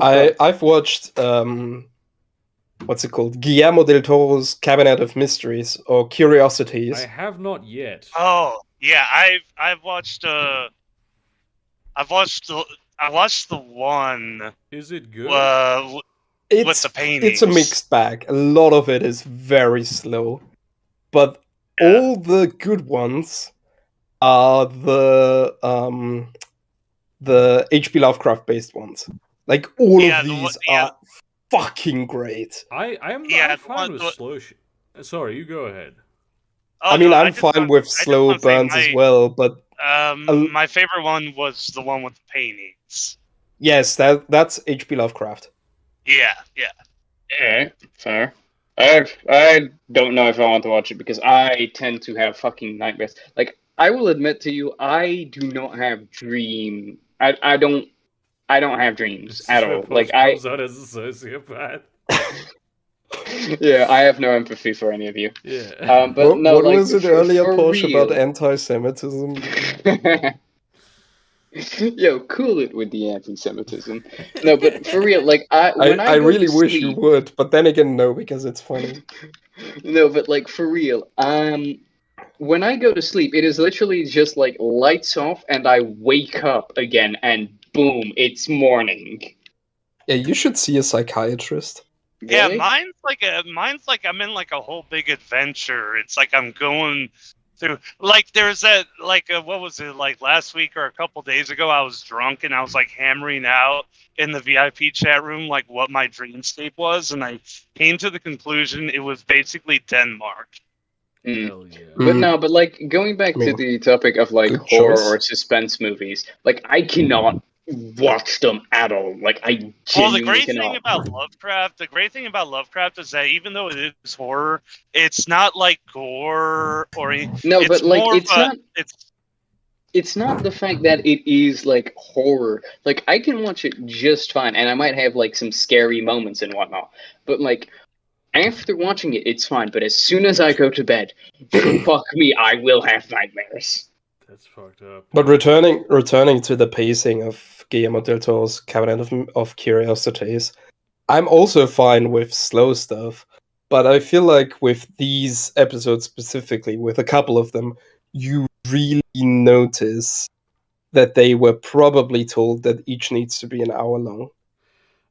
I've watched what's it called? Guillermo del Toro's Cabinet of Mysteries or Curiosities. I have not yet. Oh yeah, I watched the one. Is it good? With the paintings. It's a mixed bag. A lot of it is very slow, but all the good ones are the H.P. Lovecraft based ones. Like all of these are fucking great. I'm fine with slow shit. Sorry, you go ahead. Oh, I mean, I'm fine with slow burns as well, but my favorite one was the one with the paintings. yes, that's H.P. Lovecraft. Yeah. Yeah, fair. I don't know if I want to watch it because I tend to have fucking nightmares. Like, I will admit to you, I do not have dream. I don't have dreams at all. Like comes out as a sociopath. Yeah, I have no empathy for any of you. Yeah. But no, what like, was it earlier, for Porsche, real. about anti-Semitism? Yo, cool it with the anti-Semitism. No, but for real, like when I go really to wish sleep, you would, but then again, no, because it's funny. No, but like for real, when I go to sleep, it is literally just like lights off, and I wake up again, and boom, it's morning. Yeah, you should see a psychiatrist. Yeah, Really? mine's like I'm in like a whole big adventure. It's like I'm going through like there's that like what was it like last week or a couple days ago? I was drunk and I was like hammering out in the VIP chat room like what my dreamscape was, and I came to the conclusion it was basically Denmark. Hell yeah. But no, but like going back to the topic of like Good horror choice. or suspense movies, like I cannot watch them at all. Like I genuinely The great cannot. thing about Lovecraft is that even though it is horror, it's not like gore or No, it's but like more it's of a- not. It's not the fact that it is like horror. Like I can watch it just fine, and I might have like some scary moments and whatnot. But like after watching it, it's fine. But as soon as I go to bed, fuck me, I will have nightmares. That's fucked up. But returning to the pacing of Guillermo del Toro's Cabinet of Curiosities, I'm also fine with slow stuff, but I feel like with these episodes specifically, with a couple of them, you really notice that they were probably told that each needs to be an hour long.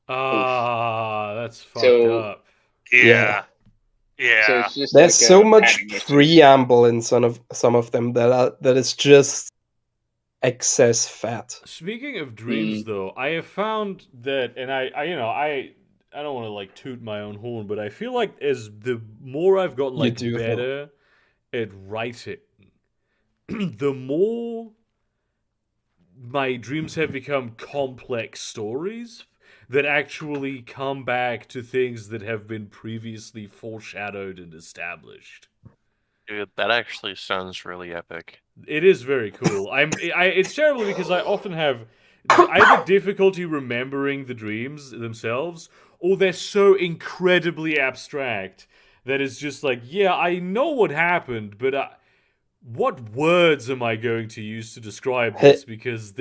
That's fucked up. Yeah. So it's just there's like so much padding issues. preamble in some of them that is just excess fat. Speaking of dreams, though, I have found that, and I don't want to like toot my own horn, but I feel like as the more I've gotten like better at writing, the more my dreams have become complex stories that actually come back to things that have been previously foreshadowed and established. Dude, that actually sounds really epic. It is very cool. It's terrible because I often have either difficulty remembering the dreams themselves, or they're so incredibly abstract that it's just like, yeah, I know what happened, but what words am I going to use to describe this? Because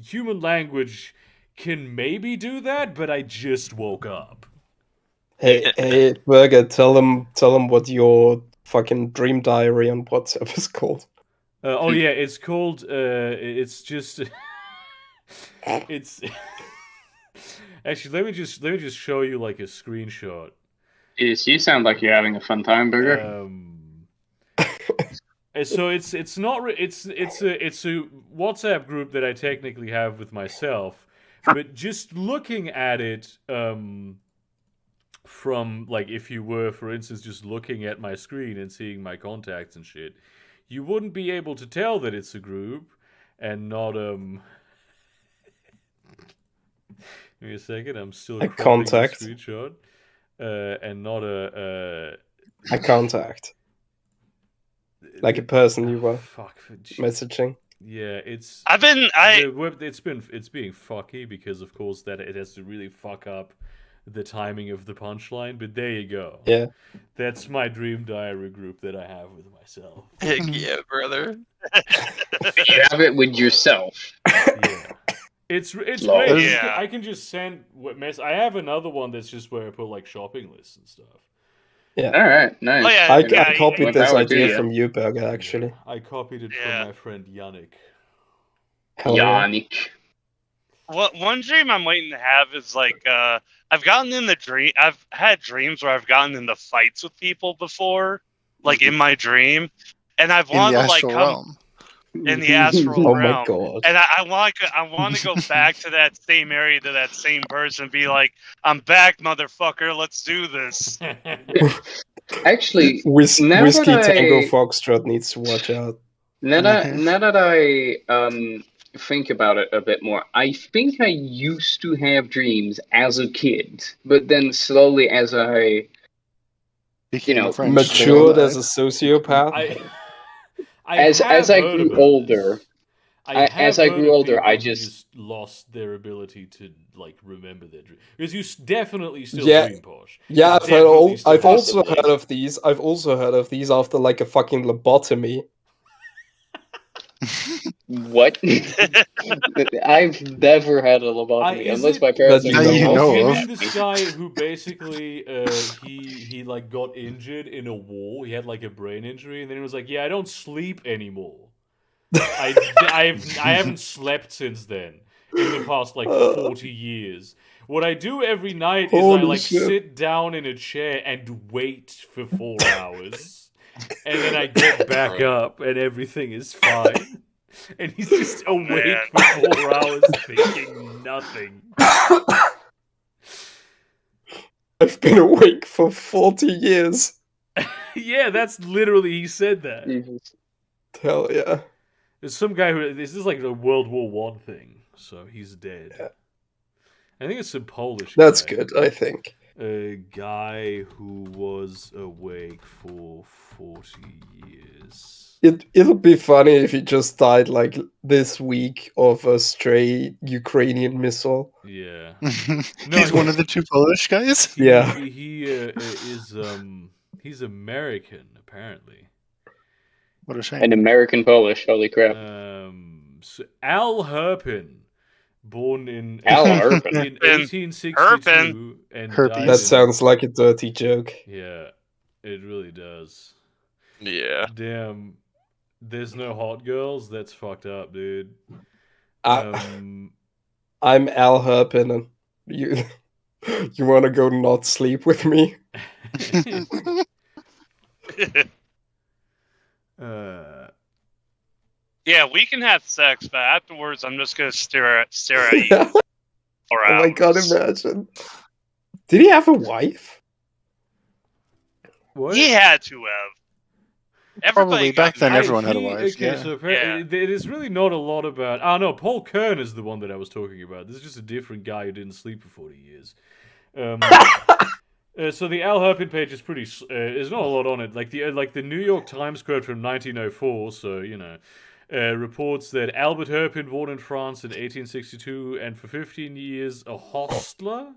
human language can maybe do that, but I just woke up. Hey, Burger, tell them what your fucking dream diary on WhatsApp is called. It's called. It's just. It's. Actually, let me just show you like a screenshot. You sound like you're having a fun time, Burger. So it's a WhatsApp group that I technically have with myself, but just looking at it from like if you were, for instance, just looking at my screen and seeing my contacts and shit, you wouldn't be able to tell that it's a group and not Give me a second. I'm still a contact the screenshot, and not a contact. Like a person you were messaging. Yeah, it's. It's being fucky because of course that it has to really fuck up the timing of the punchline. But there you go. Yeah, that's my dream diary group that I have with myself. Heck yeah, brother. You have it with yourself. Yeah. It's great. Yeah. I can just send I have another one that's just where I put like shopping lists and stuff. Yeah. All right. Nice. Oh, yeah. I copied this idea from you, Burger. Actually, I copied it from my friend Yannick. Yannick. One dream I'm waiting to have is like I've gotten in the dream. I've had dreams where I've gotten into fights with people before, like in my dream, and I've wanted to like come in the astral realm. My God. And I want to go back to that same area, to that same person, and be like, "I'm back, motherfucker. Let's do this." Actually, Whiskey Tango Foxtrot needs to watch out. Now that I think about it a bit more, I think I used to have dreams as a kid, but then slowly as I matured as a sociopath. As I grew older, I just lost their ability to like remember their dream, because you definitely still dream, Posh. Yeah, I've also heard of these. I've also heard of these after like a fucking lobotomy. What? I've never had a lobotomy unless my parents. This guy who basically he like got injured in a war. He had like a brain injury, and then he was like, "Yeah, I don't sleep anymore. I haven't slept since then in the past like 40 years. What I do every night is I like sit down in a chair and wait for 4 hours, and then I get back up, and everything is fine." And he's just awake for 4 hours thinking nothing. I've been awake for 40 years. Yeah, that's literally, he said that. Hell yeah. There's some guy this is like a World War I thing, so he's dead. Yeah. I think it's a Polish guy. That's good, I think. A guy who was awake for 40 years. It'll be funny if he just died like this week of a stray Ukrainian missile. Yeah. He's one of the two Polish guys? Yeah. He's American, apparently. What a shame. An American Polish, holy crap. So Al Herpin born in Al Urban. in 1862 and Herpes. died That in- sounds like a dirty joke. Yeah, it really does. Yeah. Damn, there's no hot girls. That's fucked up, dude. I'm Al Herpin, and you you want to go not sleep with me? Yeah, we can have sex, but afterwards I'm just gonna stare at you for Oh hours. my god, imagine. Did he have a wife? What? He had to have. Probably back then, I- everyone had a he- wife. Okay, Yeah. so apparently it is really not a lot about. Oh no, Paul Kern is the one that I was talking about. This is just a different guy who didn't sleep for 40 years. So the Al Herpin page is pretty. There's not a lot on it. Like the New York Times quote from 1904. So reports that Albert Herpin, born in France in 1862, and for 15 years a hostler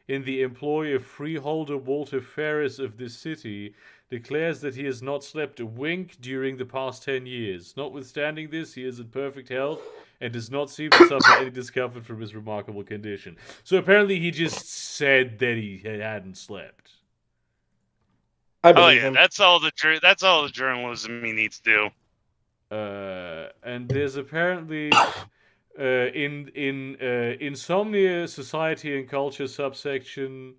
in the employ of freeholder Walter Ferris of this city, declares that he has not slept a wink during the past 10 years. Notwithstanding this, he is in perfect health and does not seem to suffer any discomfort from his remarkable condition. So apparently he just said that he hadn't slept. I Oh believe yeah, him. that's all the journalism he needs to do. And there's apparently in Insomnia Society and Culture subsection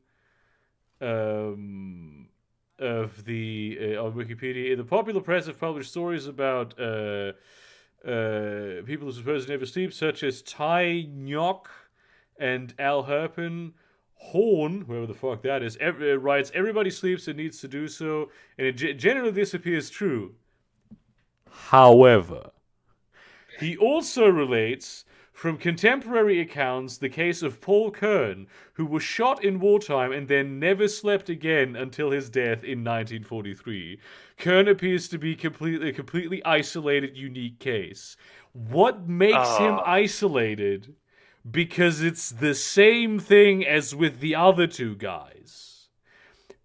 of the on Wikipedia, the popular press have published stories about people who supposedly never sleep, such as Tai Nyok and Al Herpin. Horn, whoever the fuck that is, writes, everybody sleeps and needs to do so, and generally this appears true. However, he also relates from contemporary accounts the case of Paul Kern, who was shot in wartime and then never slept again until his death in 1943. Kern appears to be a completely isolated, unique case. What makes him isolated? Because it's the same thing as with the other two guys.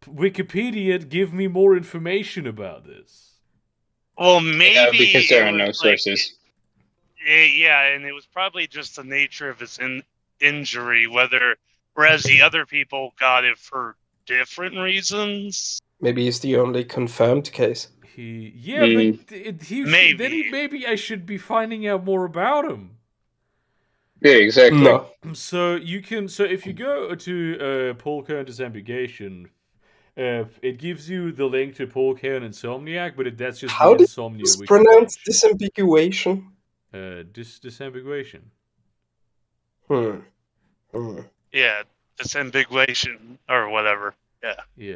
Wikipedia, give me more information about this. Well, maybe because there are it no was, sources. Yeah, and it was probably just the nature of his injury, whereas the other people got it for different reasons. Maybe he's the only confirmed case. Maybe I should be finding out more about him. Yeah, exactly. No. So if you go to Paul Kern Disambiguation, it gives you the link to Paul Kern Insomniac, but that's just How the do Insomnia you wiki pronounce page. disambiguation? Disambiguation. Yeah, disambiguation or whatever. Yeah. Yeah.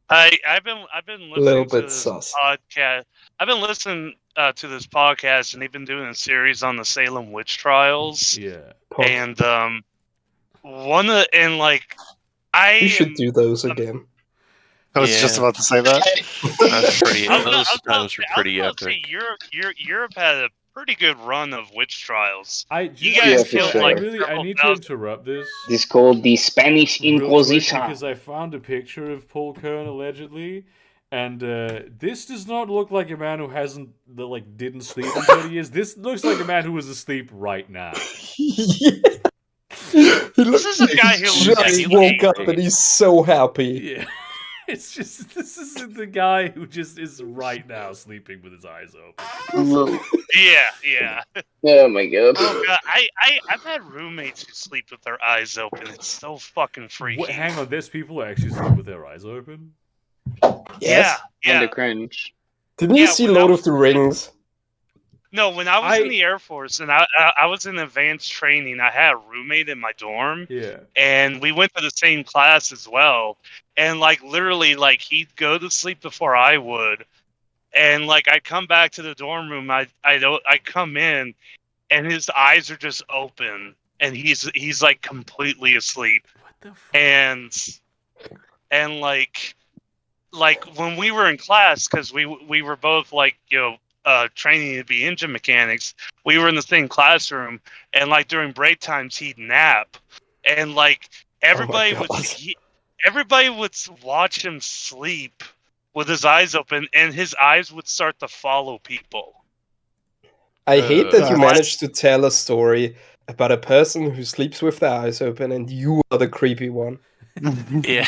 I've been listening to this sus. podcast. I've been listening to this podcast, and they've been doing a series on the Salem witch trials. Yeah. And You should do those again. I was just about to say that. That's pretty. Those times were pretty epic. Europe had a pretty good run of witch trials. You guys killed like I need to interrupt this. This is called the Spanish real quick, Inquisition. because I found a picture of Paul Kern allegedly, and this does not look like a man who didn't sleep in 30 years. This looks like a man who is asleep right now. This is a guy who just woke up and he's so happy. Yeah. This is the guy who just is right now sleeping with his eyes open. Yeah. Oh my god. Oh god, I've had roommates who sleep with their eyes open. It's so fucking freaky. Hang on, there's people who actually sleep with their eyes open? Yeah. And the cringe. Didn't you see Lord of the Rings? No, when I was in the Air Force and I was in advanced training, I had a roommate in my dorm. Yeah. And we went to the same class as well. And literally, he'd go to sleep before I would. And I'd come back to the dorm room, I'd come in, and his eyes are just open, and he's completely asleep. What the fuck? And when we were in class, because we were both training to be engine mechanics, we were in the same classroom, and during break times he'd nap, and everybody would watch him sleep with his eyes open, and his eyes would start to follow people. I hate that you what? managed to tell a story about a person who sleeps with their eyes open, and you are the creepy one. Yeah.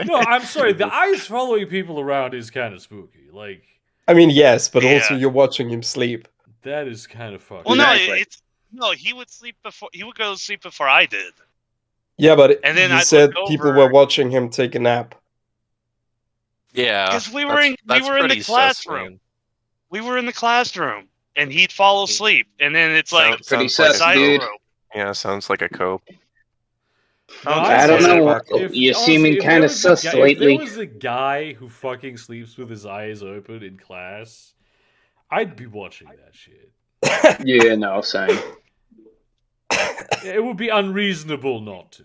No, I'm sorry. The eyes following people around is kind of spooky. Like, I mean, yes, but also Yeah. you're watching him sleep. that is kind of fucked. Well, no, Exactly. he would sleep before. He would go to sleep before I did. Yeah, but And then you I'd said look people over- were watching him take a nap. Yeah. Because we were in the pretty sus, classroom. man. We were in the classroom, and he'd fall asleep, and then it's like Pretty Sounds like sus, a dude. cope. Yeah, sounds like a cope. No, I don't say, know. if- You're honestly, seeming if kind there of was a sus guy- If there lately. was a guy who fucking sleeps with his eyes open in class, I'd be watching that shit. Yeah, no, same. It would be unreasonable not to.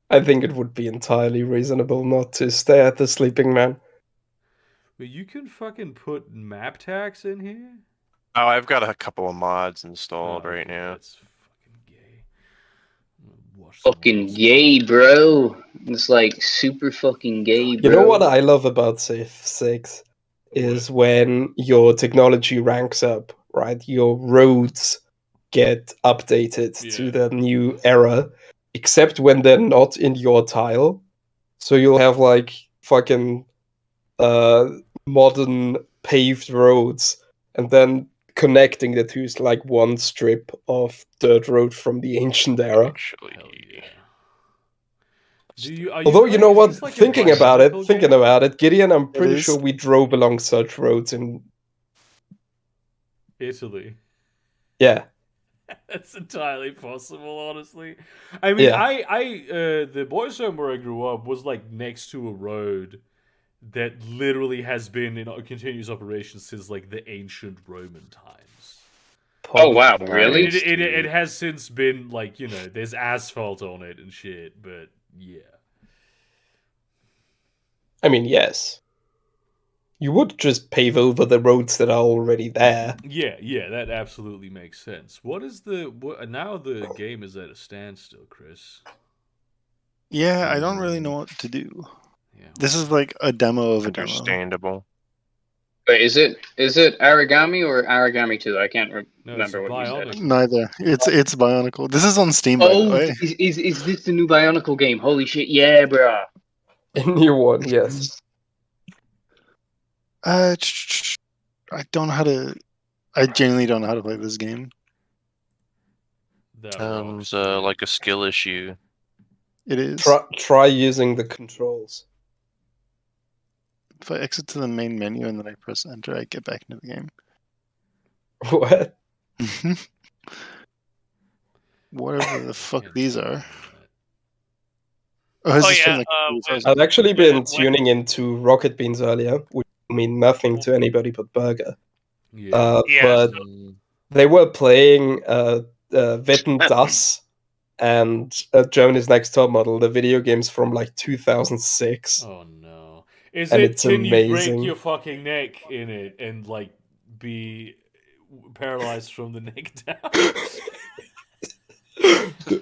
I think it would be entirely reasonable not to stare at the sleeping man. But you can fucking put map tags in here? Oh, I've got a couple of mods installed Oh, right okay, now. That's fucking gay. I'm gonna watch some Fucking mods. gay, bro. It's like super fucking gay, bro. You know what I love about Civ 6? Is when your technology ranks up, right? Your roads get updated to Yeah. the new era, except when they're not in your tile. So you'll have like fucking modern paved roads, and then connecting the two is like one strip of dirt road from the ancient era. Actually, Hell yeah. Are Although you playing- know is what, this like a thinking Bionicle game? about it, Gideon, I'm pretty is. sure we drove along such roads in Italy. yeah. That's entirely possible, honestly. I mean, Yeah. the boys' home where I grew up was like next to a road that literally has been in continuous operation since like the ancient Roman times. Oh, wow, Pog- really? It has since been like, you know, there's asphalt on it and shit, but yeah. I mean, yes. You would just pave over the roads that are already there. Yeah, that absolutely makes sense. Now the game is at a standstill, Chris. Yeah, I don't really know what to do. Yeah. This is like a demo of a demo. understandable. Wait, is it Origami or Origami 2? I can't No, remember it's what you Bionicle. said. Neither. It's Bionicle. This is on Steam, by the Oh, way. is this the new Bionicle game? Holy shit, yeah, bruh. A new one, yes. I don't know how to. I genuinely don't know how to play this game. That Sounds rocks, dude. like a skill issue. It is. Try using the controls. If I exit to the main menu and then I press enter, I get back into the game. What? Whatever the fuck Can't these see are. that. Oh, is Oh, this from yeah, like when- I've actually been when- tuning into Rocket Beans earlier, which mean nothing to anybody but Burger. Yeah. Yeah, But they were playing Wetten Das and Germany's Next Top Model, the video games from like 2006. Oh no. Is And it it's can you break amazing. your fucking neck in it and like be paralyzed from the neck down?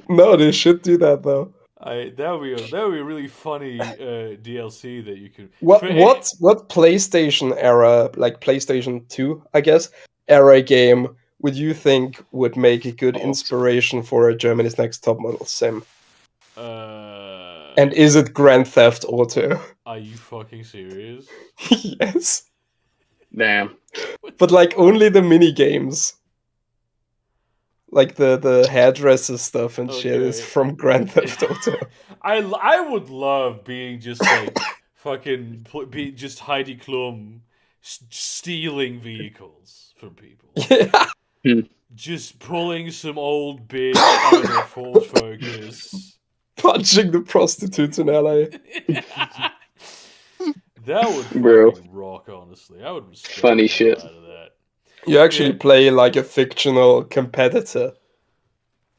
No, they should do that though. That would be a really funny DLC that you could. What PlayStation era, like PlayStation 2, I guess, era game would you think would make a good inspiration for a Germany's Next Top Model sim? And is it Grand Theft Auto? Are you fucking serious? Yes. Damn. But like only the mini games. Like the hairdresser stuff and shit is Okay. from Grand Theft Auto. I would love being just like fucking be just Heidi Klum stealing vehicles from people. Yeah. Just pulling some old bitch out of Ford Focus. Punching the prostitutes in LA. That would Bro. fucking rock, honestly. I would respect Funny the hell shit. out of that. You actually Yeah. play like a fictional competitor.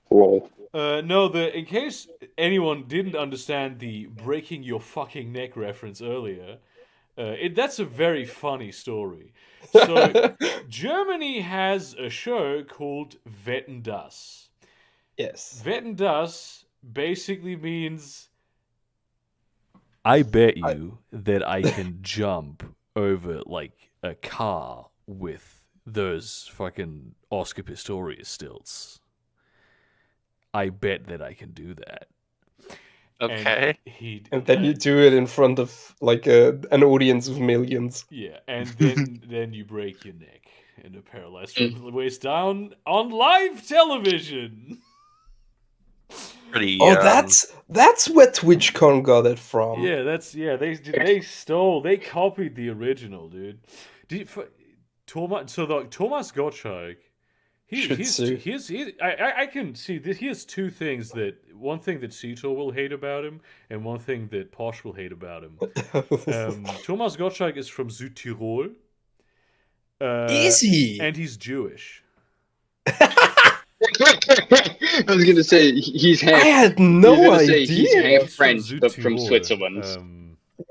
Whoa. No, in case anyone didn't understand the breaking your fucking neck reference earlier, that's a very funny story. So, Germany has a show called Wetten Das. Yes. Wetten Das basically means I bet you that I can jump over like a car with those fucking Oscar Pistorius stilts. I bet that I can do that. Okay. And then you do it in front of like an audience of millions. Yeah, and then you break your neck and are paralyzed from the waist down on live television. Pretty. Oh, that's where TwitchCon got it from. Yeah, they copied the original, dude. Thomas Gottschalk. I can see this. Here's two things one thing that Cito will hate about him, and one thing that Posh will hate about him. Thomas Gottschalk is from Südtirol. Is he? And he's Jewish. I was gonna say he's half. I had no idea. He's half French, but from Switzerland.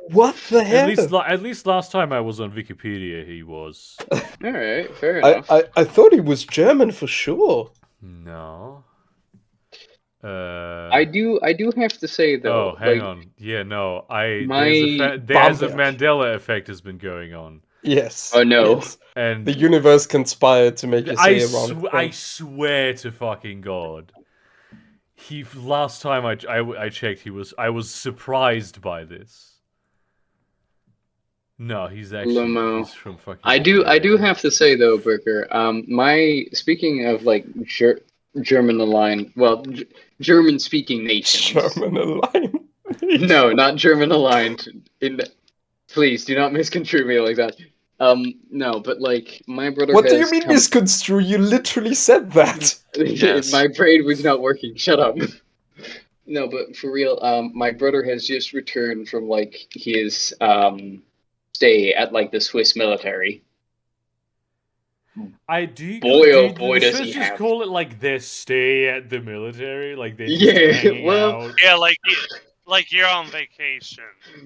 What the hell? At least last time I was on Wikipedia, he was. All right, fair enough. I thought he was German for sure. No. I do have to say though. Oh, hang on. Yeah, no. There's a Mandela effect has been going on. Yes. Oh no. Yes. And the universe conspired to make you say I swear to fucking God. Last time I checked, I was surprised by this. No, he's actually he's from fucking. I do have to say though, Burger. Speaking of like German aligned, German speaking nations. German aligned. No, not German aligned. Please do not misconstrue me like that. No, but like my brother. What do you mean misconstrue? You literally said that. Yes. My brain was not working. Shut up. No, but for real, my brother has just returned from like his stay at like the Swiss military. I do. Boy, does he just have. Call it like their stay at the military, like they well, yeah, like you're on vacation.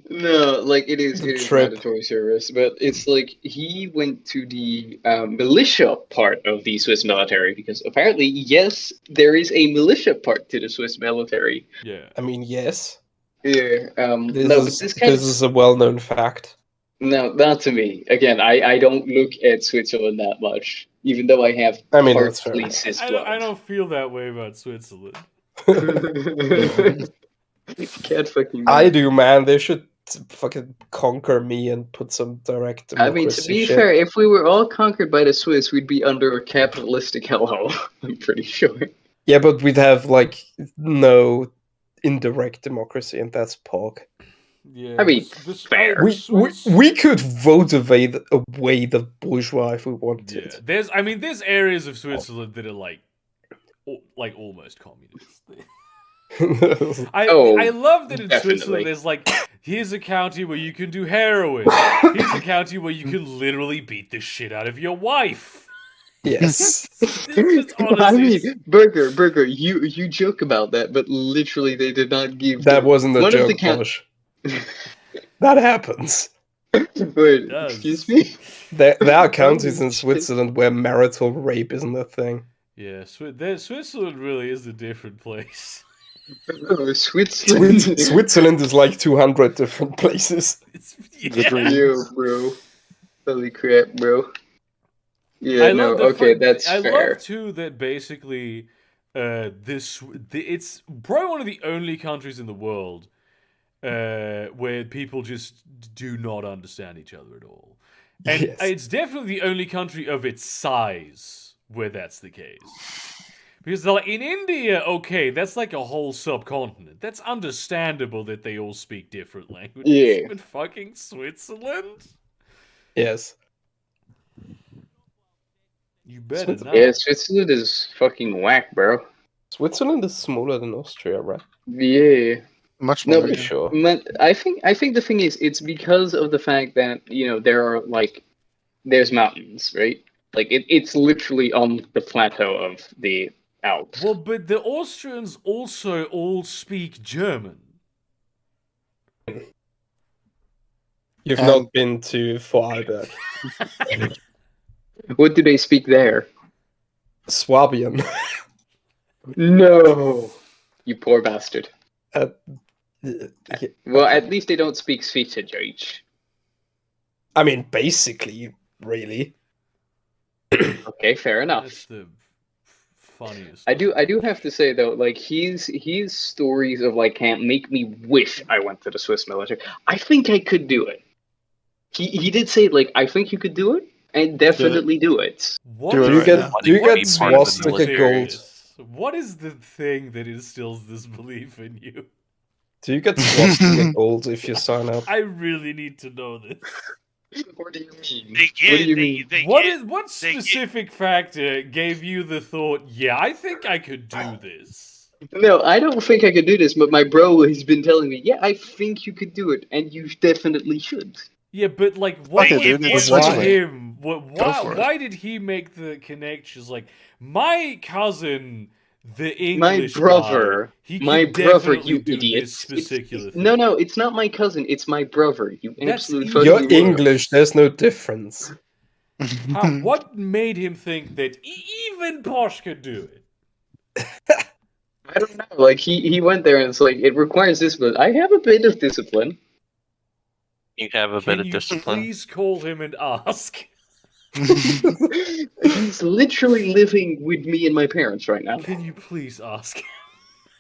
No, like it is mandatory service, but it's like he went to the militia part of the Swiss military because apparently, yes, there is a militia part to the Swiss military. Yeah, I mean, yes. Yeah. This is a well-known fact. No, not to me. Again, I don't look at Switzerland that much, even though I have. I mean, that's fair. I don't feel that way about Switzerland. Can't fucking. I do, man. They should fucking conquer me and put some direct democracy. I mean, to be fair, if we were all conquered by the Swiss, we'd be under a capitalistic hellhole. I'm pretty sure. Yeah, but we'd have like no indirect democracy, and that's POG. Yeah, I mean, fair. We could vote away the bourgeois if we wanted. Yeah. There's areas of Switzerland that are like almost communist. I love that in Switzerland there's like, here's a county where you can do heroin. Here's a county where you can literally beat the shit out of your wife. Yes. I mean, Burger, you joke about that, but literally they did not give. That wasn't a joke, Posh. That happens. Wait, excuse me? There are counties in Switzerland where marital rape isn't a thing. Yeah, Switzerland really is a different place. Oh, Switzerland is like 200 different places. Yo, bro. Holy crap, bro. Yeah, that's fair. I love too that basically it's probably one of the only countries in the world where people just do not understand each other at all. And it's definitely the only country of its size where that's the case. Because like in India, okay, that's like a whole subcontinent. That's understandable that they all speak different languages. Yeah. But fucking Switzerland? Yes. You better not. Yeah, Switzerland is fucking whack, bro. Switzerland is smaller than Austria, right? Yeah. Much more. No, but sure. I think the thing is, it's because of the fact that there are there's mountains, right? Like it's literally on the plateau of the Alps. Well, but the Austrians also all speak German. You've not been to Vorarlberg. What do they speak there? Swabian. No, you poor bastard. Yeah. Well, at least they don't speak Schweizerdeutsch. I mean, basically, really. Okay, fair enough. That's the funniest. I do have to say though, like his stories of like camp make me wish I went to the Swiss military. I think I could do it. He did say like I think you could do it and definitely do it. What Do it Do you right get now. do you What get is part of the swastika military? gold? What is the thing that instills this belief in you? Do you get swastika gold if you sign up? I really need to know this. What do you mean? They get, what do you they, mean? they What get, is what they get- specific factor gave you the thought? Yeah, I think I could do this. No, I don't think I could do this, but my bro has been telling me, yeah, I think you could do it, and you definitely should. Yeah, but like, what Okay, was dude, what why? for him? for it. Why did he make the connections? Like, my cousin, the My English brother, guy, he my could brother, definitely you do idiot. this particular thing. No, it's not my cousin, it's my brother. You That's absolute even You're fucking worse. English. There's no difference. What made him think that even Posh could do it? I don't know. Like he went there and it's like it requires discipline. I have a bit of discipline. You have a Can bit of you discipline. please call him and ask? He's literally living with me and my parents right now. Can you please ask?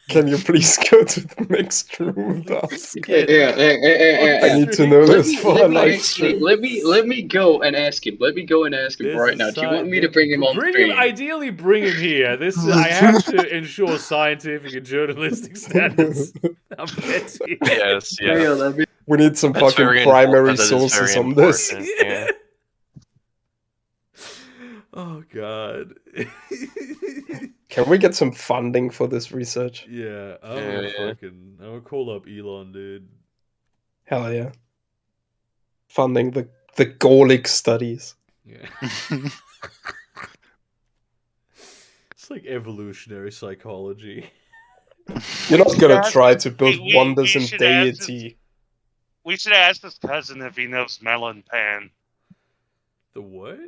Can you please go to the next room and ask? Yeah. I need to know Let this me, for a let, me live actually, stream. let me go and ask him. Let me go and ask him This right now. is Do you want me to bring him on Bring stream? him, ideally, bring him here. This I have to ensure scientific and journalistic standards are met here. Yes, Hang yeah. on, let me- We need some That's fucking very primary important. That is sources very on this. important, yeah. Oh God. Can we get some funding for this research? Yeah, Yeah. I'm gonna call up Elon, dude. Hell yeah. Funding the Gaulic studies. Yeah. It's like evolutionary psychology. You're not gonna ask- try to build we wonders in should ask this- deity. We should ask his cousin if he knows Melon Pan. The what?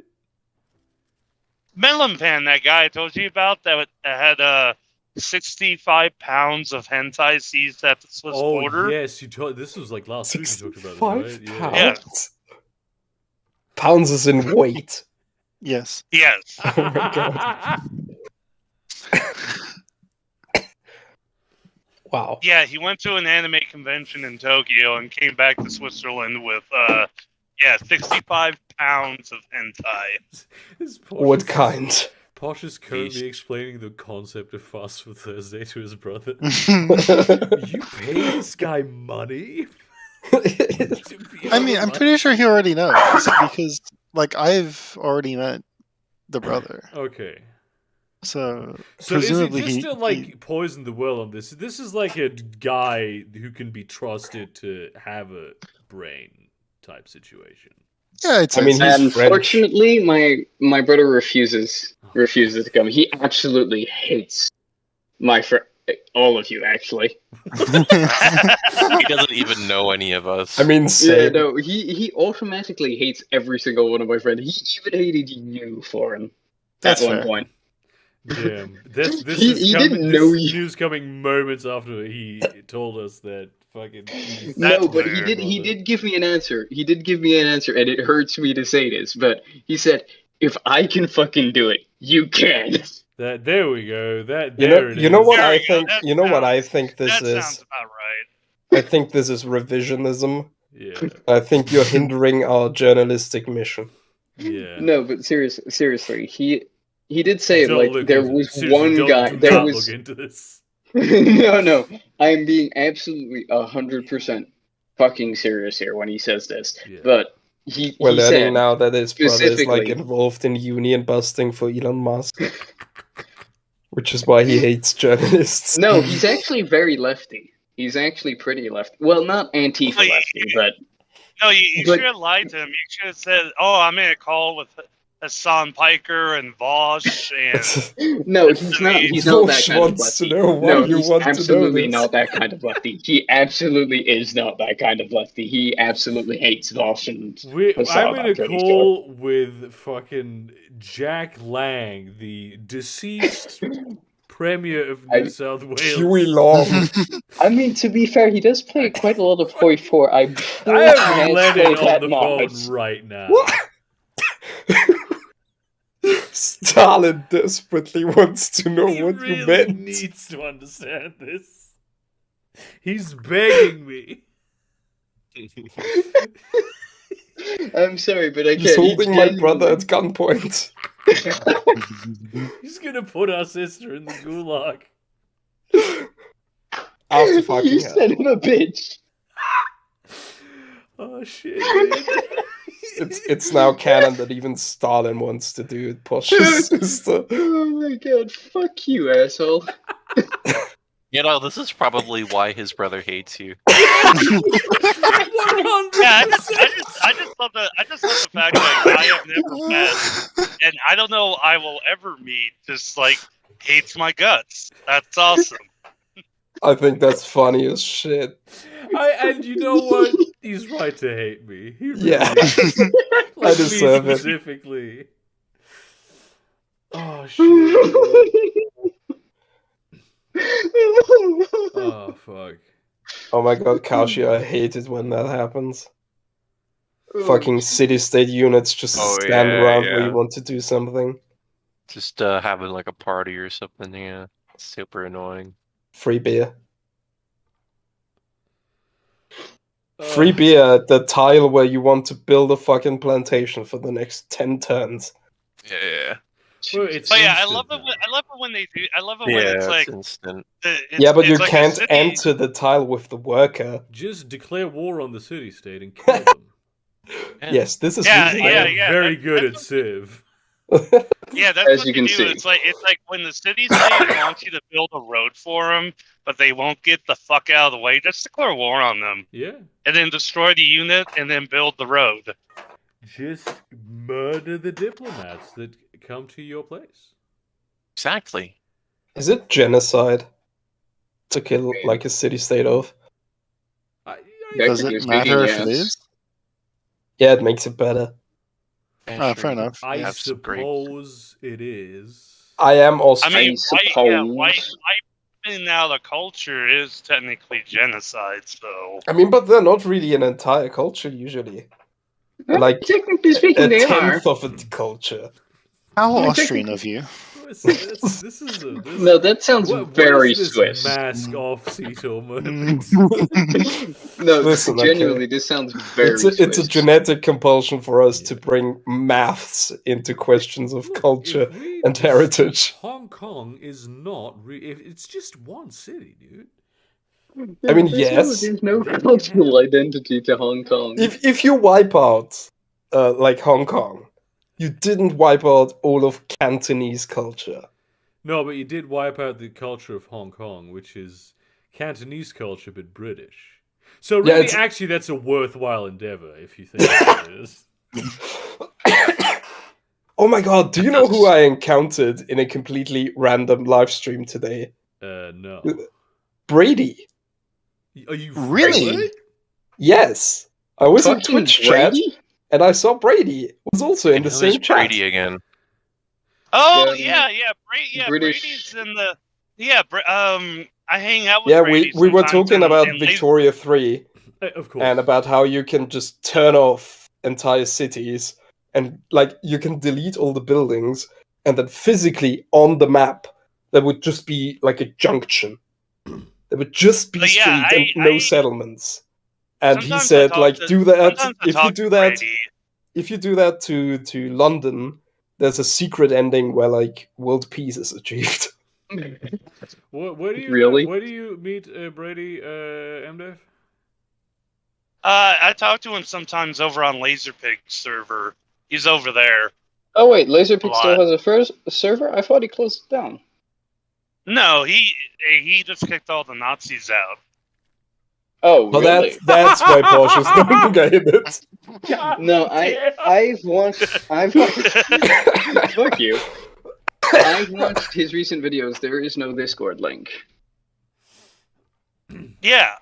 Melon Pan, that guy I told you about that had 65 pounds of hentai seized at the Swiss Oh border. yes, you told. This was like last week. You talked about 65 this, right? pounds? Pounds is in weight. Yes. Yes. Oh my god. Wow. Yeah, he went to an anime convention in Tokyo and came back to Switzerland with 65 pounds of hentai. This Posh What is- kind? Posh is currently Beast. explaining the concept of Fast for Thursday to his brother. I You pay this guy money? I mean, I'm pretty sure he already knows because, like, I've already met the brother, Okay. so So is he presumably just to like he- poison the well on this? This is like a guy who can be trusted to have a brain type situation. yeah, it's. I mean, he's Unfortunately, my brother refuses to come. He absolutely hates my friend. All of you, actually. He doesn't even know any of us. I mean, Yeah, same. no, he automatically hates every single one of my friends. He even hated you, Florin, That's at one fair. point. Damn, this He didn't know this you. news coming moments after he told us that fucking. No, but fair, he did give me an answer. He did give me an answer, and it hurts me to say this, but he said, "If I can fucking do it, you can." That there we go. That You there know, it you know is. what There I we go. think. That You know what I sounds- think this that is. sounds about right. I think this is revisionism. Yeah, I think you're hindering our journalistic mission. yeah. No, but seriously, he did say Don't like look there into- was seriously, one don't- guy. do There not was look into this. no. I'm being absolutely 100% fucking serious here when he says this. Yeah. But We're he learning said now that his brother is like specifically- involved in union busting for Elon Musk, which is why he hates journalists. no, he's actually very lefty. He's actually pretty lefty. Well, not Antifa Wait. lefty, but No, you But- should have lied to him. You should have said, "Oh, I'm in a call with Hassan Piker and Vosh and." no, he's not. He's not that Vosh kind of wants to lefty. know why No, you he's want to know absolutely this. not that kind of lefty. He absolutely is not that kind of lefty. He absolutely hates Vosh and I'm in a pretty call with fucking Jack Lang, the deceased Premier of New I- South Wales. Huey Long. I mean, to be fair, he does play quite a lot of Hoi 4. I'm sure I he have has Lennon played on that the much. phone right now. Stalin desperately wants to know He what really you meant. needs to understand this. He's begging me. I'm sorry, but I He's can't. holding my brother at gunpoint. He's gonna put our sister in the gulag. After fucking You her. son of a bitch. Oh shit, dude. It's now canon that even Stalin wants to do it. Push his sister. Oh my god, fuck you, asshole. You know, this is probably why his brother hates you. 100%. Yeah, I just love the fact that I have never met, and I don't know I will ever meet, just like hates my guts. That's awesome. I think that's funny as shit. And you know what? He's right to hate me. He really Yeah. is. I deserve me it. specifically. Oh shit. Oh fuck. Oh my god, Kashi, I hate it when that happens. Fucking city-state units just stand around where you want to do something. Just having like a party or something, yeah. Super annoying. Free beer. Free beer at the tile where you want to build a fucking plantation for the next 10 turns. Yeah. Well, it's But yeah, I instant love it. now. I love it when they do. I love it when it's like instant. Yeah, but you it's like a can't city- enter the tile with the worker. Just declare war on the city-state and kill them. Yes, this is Yeah, reasonable. I am yeah, very that- good at that's Civ. Yeah, that's As what you they can do. see. It's like when the city state wants you to build a road for them, but they won't get the fuck out of the way. Just declare war on them, Yeah. and then destroy the unit, and then build the road. Just murder the diplomats that come to your place. Exactly. Is it genocide to kill like a city-state oath? Does it matter if it is? Yeah, it makes it better. Oh, fair enough. I Yeah. suppose it is. I am also. I mean, suppose. wiping out a culture is technically genocide. So I mean, but they're not really an entire culture usually. Like technically speaking, a they are. tenth of a culture. How Well, Austrian of you. This is a, this, No, that sounds what very is this Swiss. mask off Cito moment? No, Listen, genuinely, okay. this sounds very It's a Swiss. genetic compulsion for us to bring maths into questions of culture If we and heritage. Hong Kong is not. It's just one city, dude. I mean, There's no cultural identity to Hong Kong. If you wipe out like Hong Kong, you didn't wipe out all of Cantonese culture. No, but you did wipe out the culture of Hong Kong, which is Cantonese culture but British. So Yeah, really, actually, that's a worthwhile endeavor if you think it is. Oh my god, do you know who I encountered in a completely random live stream today? No. Brady. Are you Really? Yes. I was in Fucking Twitch chat Brady? and I saw Brady was also in the Who same is chat. Brady again? Oh Um, Brady's British- in the I hang out with Yeah, Brady we were sometimes talking about and Victoria 3 Of course. and about how you can just turn off entire cities and like you can delete all the buildings and then physically on the map there would just be like a junction. There would just be But street yeah, and no I- settlements. And he sometimes I said talk like to- do that sometimes I if you talk do to that Brady. if you do that to London, there's a secret ending where like world peace is achieved. Where do you Really? Where do you meet Brady, MDev? I talk to him sometimes over on Laserpig server. He's over there. Oh wait, Laserpig A lot. still has a first server? I thought he closed it down. No, he just kicked all the Nazis out. Oh, Well, really? that's why Bosch is no longer in it. No, I've watched. Fuck you. I've watched his recent videos. There is no Discord link. Yeah, Yeah,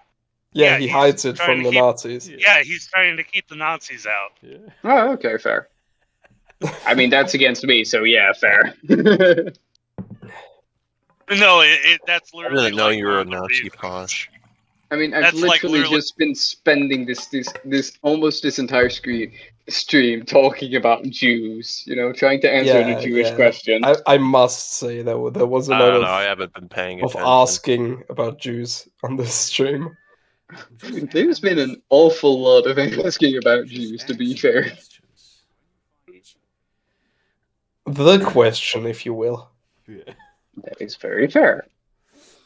Yeah, he he's hides it trying from to the keep- Nazis. yeah, he's trying to keep the Nazis out. Yeah. Oh, okay, fair. I mean, that's against me, so yeah, fair. No, that's I literally. didn't know like you were a one of the Nazi, reasons. Posh. I mean, I've That's like literally literally- just been spending this almost this entire stream talking about Jews, trying to answer the Jewish question. I must say there was a I lot don't of know. I haven't been paying of attention. asking about Jews on this stream. There's been an awful lot of asking about Jews, to be fair. The question, if you will. Yeah. That is very fair.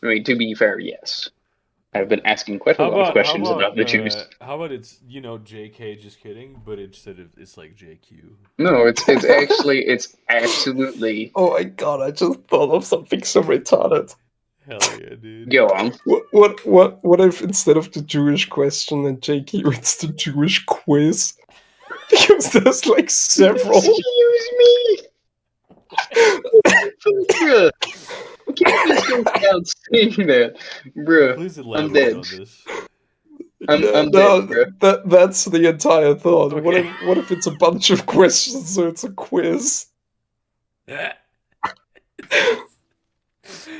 I mean, to be fair, yes. I've been asking quite a lot of questions about the Jews. How about it's, JK, just kidding, but instead of, it's like JQ. No, it's absolutely... Oh my god, I just thought of something so retarded. Hell yeah, dude. Go on. What if instead of the Jewish question and JQ, it's the Jewish quiz? Because there's like several. Excuse me! Bruh. Can't just go without saying that. Bruh, Please I'm elaborate dead. on this. I'm dead, bruh. That's the entire thought. Okay. What if it's a bunch of questions, so it's a quiz?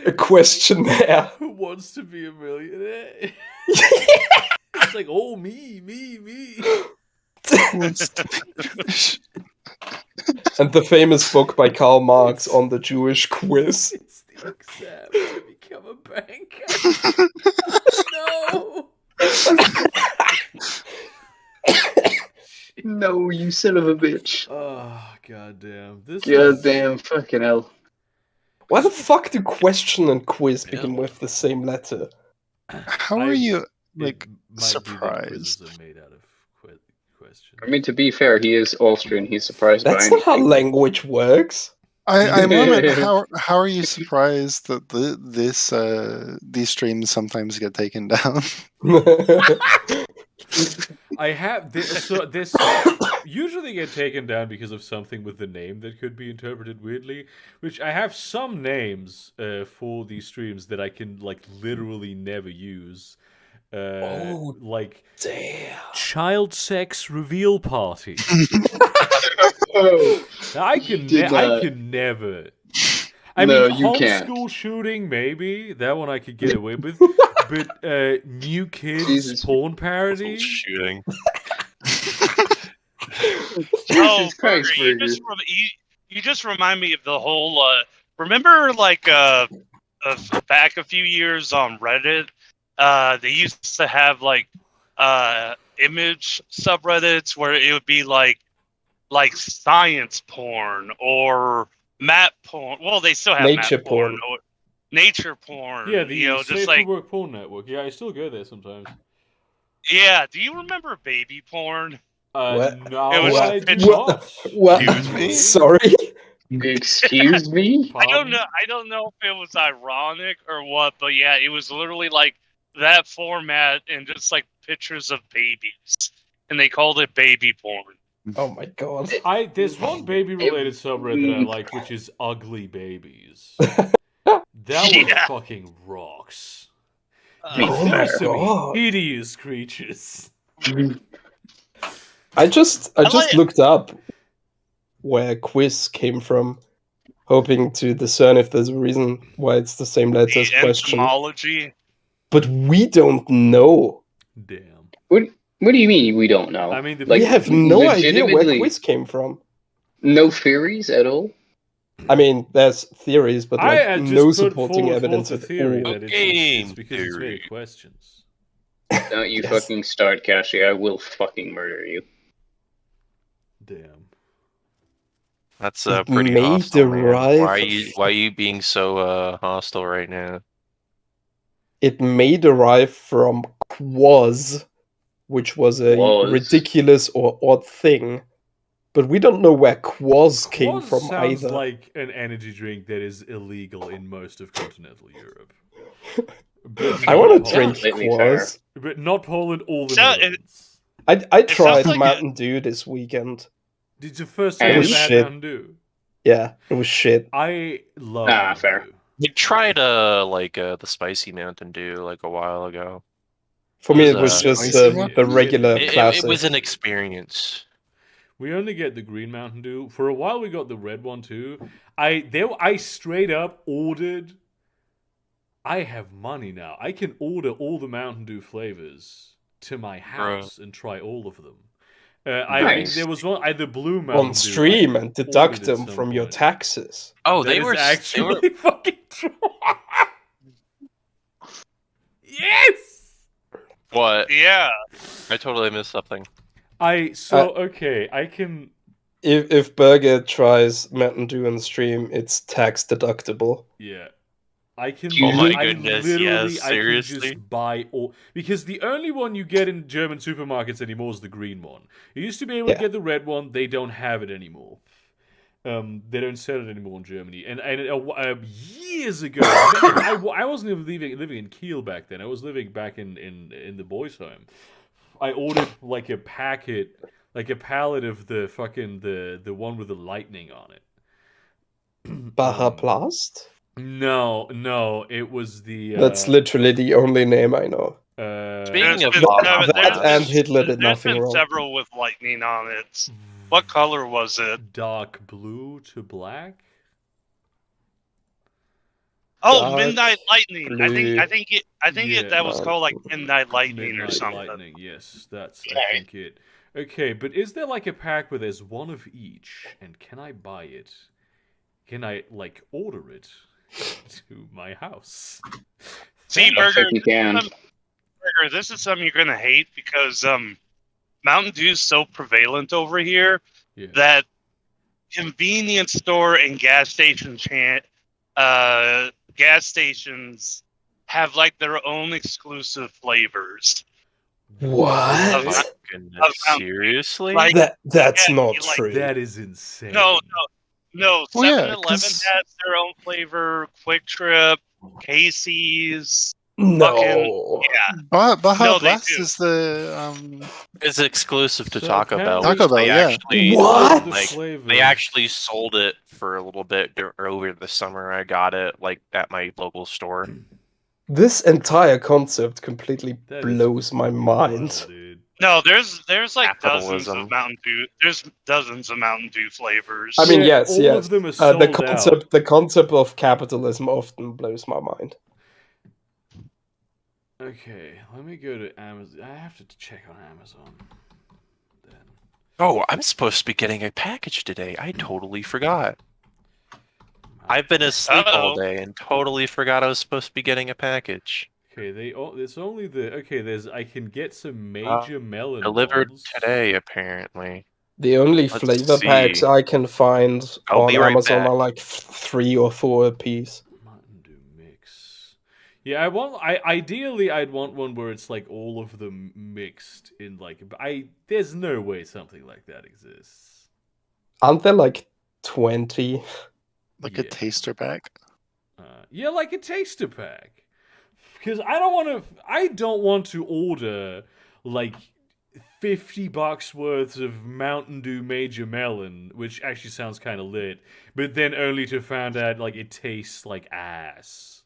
A questionnaire. Who wants to be a millionaire? It's like, oh, me. And the famous book by Karl Marx on the Jewish quiz. It's the exam to become a banker. No. No, you son of a bitch. Oh, goddamn. Goddamn fucking hell. Why the fuck do question and quiz begin with the same letter? How are you, It might surprised? be that quizzes are made out of questions. I mean, to be fair, he is Austrian. He's surprised by That's not how anything. language works. I moment, how are you surprised that these streams sometimes get taken down? I have this usually get taken down because of something with the name that could be interpreted weirdly. Which I have some names for these streams that I can literally never use. Like damn. Child sex reveal party. Oh, I can never. I No, mean, you can't. homeschool shooting, maybe that one I could get away with, but new kids Jesus. porn parody. Shooting. Jesus Christ, Burger, you just remind me of the whole. Remember, back a few years on Reddit, they used to have image subreddits where it would be like science porn or map porn. Well, they still have Nature map porn. porn. Or nature porn. Yeah, the just Safe like for Work porn network. Yeah, I still go there sometimes. yeah. Do you remember baby porn? What? No, It was I just do pitch- not. What? Excuse me? Sorry? Excuse me? I don't know if it was ironic or what, but yeah, it was literally like that format and just like pictures of babies, and they called it baby porn. Oh my god. There's one baby-related subreddit that I like, which is ugly babies. That one Yeah. fucking rocks. Oh my These some god. hideous creatures. I just like- looked up where quiz came from, hoping to discern if there's a reason why it's the same letter as The question. entomology. But we don't know. Damn. What do you mean we don't know? I mean, We have no idea where legitimately quiz came from. no theories at all? I mean, there's theories, but I had no just put supporting forth evidence a at theory all. that it's Game because it's made theory. of questions. Don't you Yes. fucking start, Kashi. I will fucking murder you. Damn. That's It pretty may hostile, man. derive Why are you being so hostile right now? It may derive from quaz, which was a Was. ridiculous or odd thing. But we don't know where quaz came Quaz from sounds either. like an energy drink that is illegal in most of continental Europe. But I not want to Poland. drink Completely fair. quaz. But not Poland, all the So, Netherlands. I tried like Mountain Dew this weekend. Did you first It time was you had shit. Mountain Dew? Yeah, it was shit. I love Ah, Mountain fair. Dew. I tried the spicy Mountain Dew a while ago. For me, it Was, was just spicy one? the regular It classic. was an experience. We only get the green Mountain Dew. For a while, we got the red one too. I straight up ordered. I have money now. I can order all the Mountain Dew flavors to my house and try all of them. Nice. There was one either Blue Mountain On stream and deduct them from your taxes. Oh, That they is were actually fucking true. Yes. What? Yeah. I totally missed something. Okay, I can. If Burger tries Mountain Dew on stream, it's tax deductible. Yeah. I can. Oh my I goodness, literally, yes, I can seriously? just buy all because the only one you get in German supermarkets anymore is the green one. You used to be able to get the red one. They don't have it anymore. They don't sell it anymore in Germany. And years ago, I wasn't even living in Kiel back then. I was living back in the boys' home. I ordered like a pallet of the fucking the one with the lightning on it. Baja Blast? No, it was the. That's literally the only name I know. Speaking of that and Hitler did nothing There's wrong. been several with lightning on it. What color was it? Dark blue to black. Oh, Dark Midnight Lightning. blue. I think that was called like Midnight Lightning or Midnight something. Lightning, yes, that's I think it. Okay, but is there like a pack where there's one of each, and can I buy it? Can I like order it to my house? See, Looks Burger, like you can. this is something you're gonna hate because Mountain Dew is so prevalent over here that convenience store and gas stations have like their own exclusive flavors. What? Seriously? Like, that's not like, true. That is insane. No. Well, 7-Eleven yeah, 'cause- has their own flavor. Quick Trip, Casey's. No. Yeah. Baja No, they Blast do. is the It's exclusive to So Taco Bell. apparently- Taco Bell, They yeah. actually, What? Like, they actually sold it for a little bit over the summer. I got it like at my local store. This entire concept completely That is blows my mind. wild, dude. No, there's like dozens Capitalism. of Mountain Dew. There's dozens of Mountain Dew flavors. I mean, Yeah, yes, all yes. of them are sold the concept of capitalism often blows my mind. Okay, let me go to Amazon. I have to check on Amazon. Then. Oh, I'm supposed to be getting a package today. I totally forgot. I've been asleep all day and totally forgot I was supposed to be getting a package. Okay, it's only the I can get some major melon Delivered ones. today, apparently. The only Let's flavor see. packs I can find I'll on be right Amazon back. are like 3 or 4 a piece. Mountain Dew mix. Yeah, ideally I'd want one where it's like all of them mixed in like there's no way something like that exists. Aren't there like 20? like a taster pack. Yeah, like a taster pack. Because I don't want to order like $50 worth of Mountain Dew Major Melon, which actually sounds kind of lit, but then only to find out like it tastes like ass,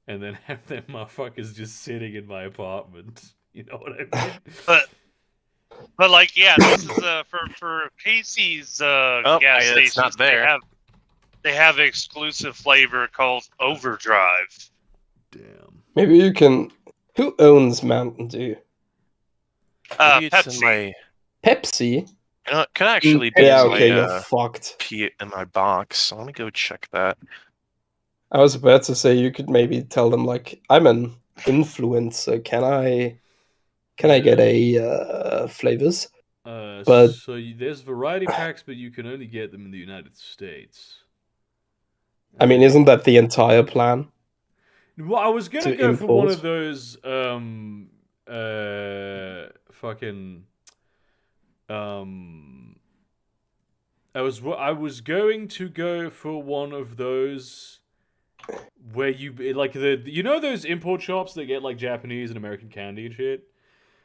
and then have them motherfuckers just sitting in my apartment. You know what I mean? But like, yeah, this is for Casey's gas stations. It's not there. They have an exclusive flavor called Overdrive. Damn. Maybe you can. Who owns Mountain Dew? Maybe it's Pepsi. in my. Pepsi? Can actually be Yeah, in okay, my, you're fucked. in my box. Let me go check that. I was about to say you could maybe tell them like, I'm an influencer. Can I get a flavors? But So there's variety packs, but you can only get them in the United States. I mean, isn't that the entire plan? Well, I was gonna To go for one import? of those fucking I was going to go for one of those where you like those import shops that get like Japanese and American candy and shit.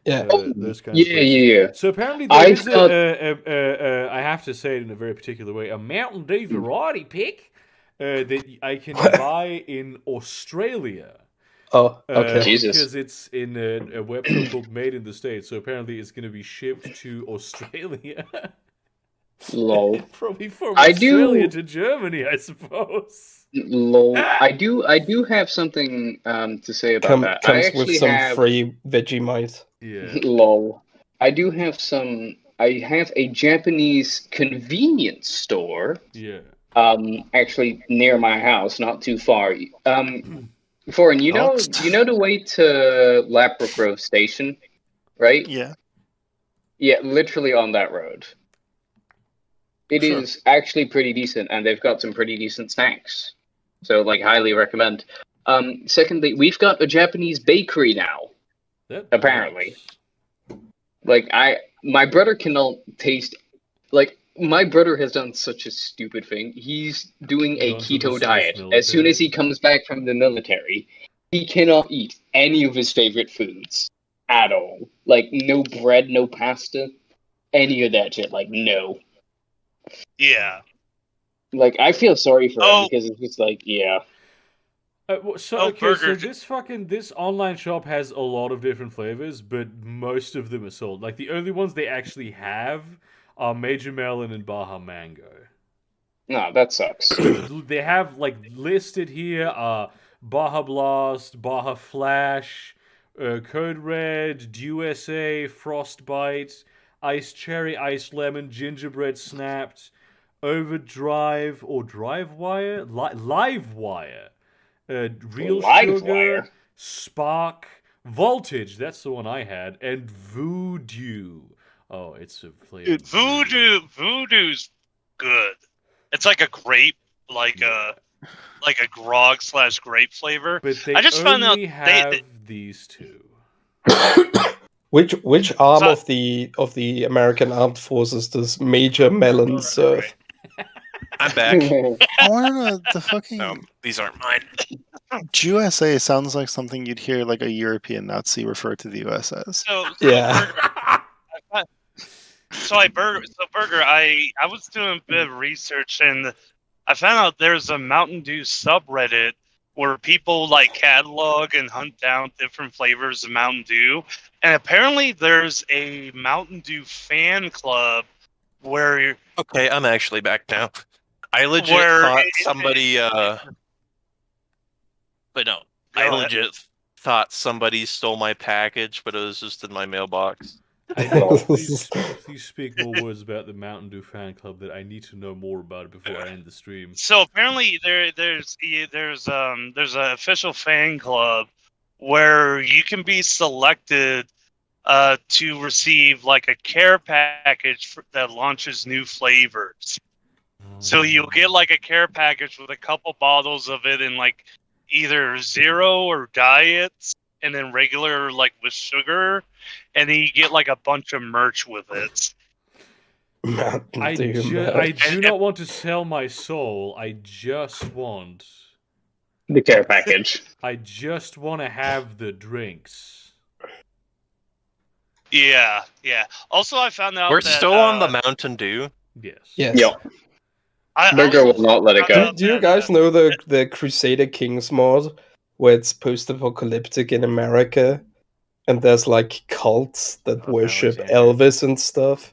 Yeah. Those kind of places. Yeah. So apparently there is I have to say it in a very particular way, a Mountain Dew variety pick that I can buy in Australia. Oh, okay. Jesus. Because it's in a website called Made in the States, so apparently it's going to be shipped to Australia. Lol. Probably from I Australia do- to Germany, I suppose. Lol. I do have something to say about that. I Comes actually with some have free Vegemite. Yeah. lol. I do have some I have a Japanese convenience store. Yeah. Actually near my house, not too far. Foreign, you know the way to Lapbrook Grove Station, right? Yeah. Yeah, literally on that road. It is actually pretty decent, and they've got some pretty decent snacks. So, like, highly recommend. Secondly, we've got a Japanese bakery now. Apparently. Like, my brother cannot taste... Like, my brother has done such a stupid thing. He's doing a keto diet. As soon as he comes back from the military, he cannot eat any of his favorite foods at all. Like, no bread, no pasta, any of that shit. Like, no. Yeah. Like, I feel sorry for him because it's just like, yeah. So this online shop has a lot of different flavors, but most of them are sold. Like, the only ones they actually have are Major Melon and Baja Mango. No, that sucks. They have, like, listed here, Baja Blast, Baja Flash, Code Red, USA, Frostbite, Ice Cherry, Ice Lemon, Gingerbread Snapped, Overdrive or Drive Wire, Live Wire, Real Live Sugar, Wire. Spark, Voltage, that's the one I had, and Voodoo. Oh, it's a flavor. Voodoo's good. It's like a grape, like a grog / grape flavor. But they I just found out have these two. Which arm of the American Armed Forces does Major Melon serve? I'm back. I want to know the fucking. No, these aren't mine. USA sounds like something you'd hear like a European Nazi refer to the US as. Yeah. Burger, I was doing a bit of research and I found out there's a Mountain Dew subreddit where people like catalog and hunt down different flavors of Mountain Dew, and apparently there's a Mountain Dew fan club where. Okay, I'm actually back now. I legit thought somebody. But no, I legit thought somebody stole my package, but it was just in my mailbox. Please speak more words about the Mountain Dew fan club that I need to know more about before I end the stream. So apparently there's an official fan club where you can be selected to receive like a care package that launches new flavors. So you'll get like a care package with a couple bottles of it in like either zero or diets, and then regular like with sugar, and then you get like a bunch of merch with it. I do not want to sell my soul. I just want the care package. I just want to have the drinks. Yeah. Also, I found out we're that, still on the Mountain Dew. Yes. Yep. Burger will not let it go. Do you guys know the Crusader Kings mod, where it's post-apocalyptic in America, and there's like cults that worship Elvis and stuff?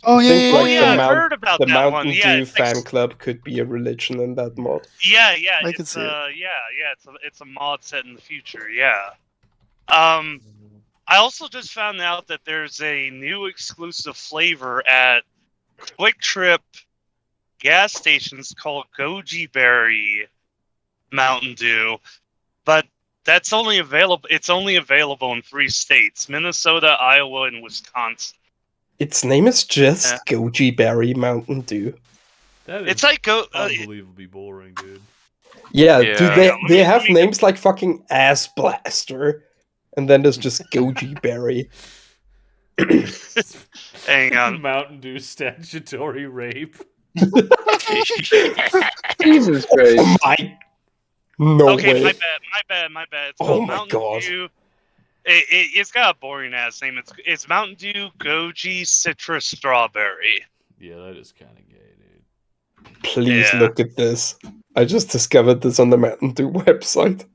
Oh yeah, I've heard about the that Mountain one. Dew Yeah, fan club could be a religion in that mod. Yeah, I can see it. It's a mod set in the future. Yeah. I also just found out that there's a new exclusive flavor at Quick Trip gas stations called Goji Berry Mountain Dew, but that's only available. It's only available in 3 states: Minnesota, Iowa, and Wisconsin. Its name is just Goji Berry Mountain Dew. That is it's like unbelievably boring, dude. Yeah, dude, they have names like fucking Ass Blaster, and then there's just Goji Berry. Hang on. Mountain Dew statutory rape. Jesus Christ. Oh my. No way. My bad. It's called Mountain Dew. It's got a boring ass name. It's Mountain Dew Goji Citrus Strawberry. Yeah, that is kind of gay, dude. Please look at this. I just discovered this on the Mountain Dew website.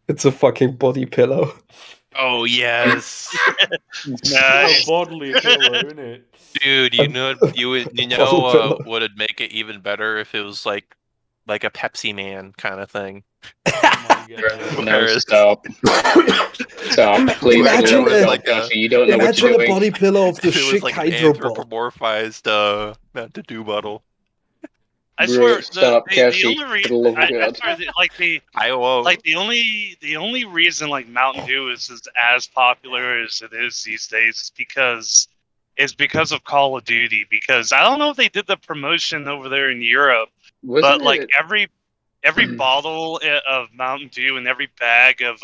It's a fucking body pillow. Oh yes. Nice. A bodily pillow, isn't it? Dude, you know what'd make it even better if it was like a Pepsi Man kind of thing. Oh my god. No, stop. Stop, please. Imagine Lord, a- stop, Joshi, you don't know what Imagine you're a doing. body pillow of the If it was Schick like an Hydro ball. anthropomorphized Mountain Dew bottle. I Bro, swear, stop, the Cassie. only reason, For the love of I God. swear, I won't. like the only reason like Mountain Dew is as popular as it is these days is because of Call of Duty. Because I don't know if they did the promotion over there in Europe, Wasn't but like it? every bottle of Mountain Dew and every bag of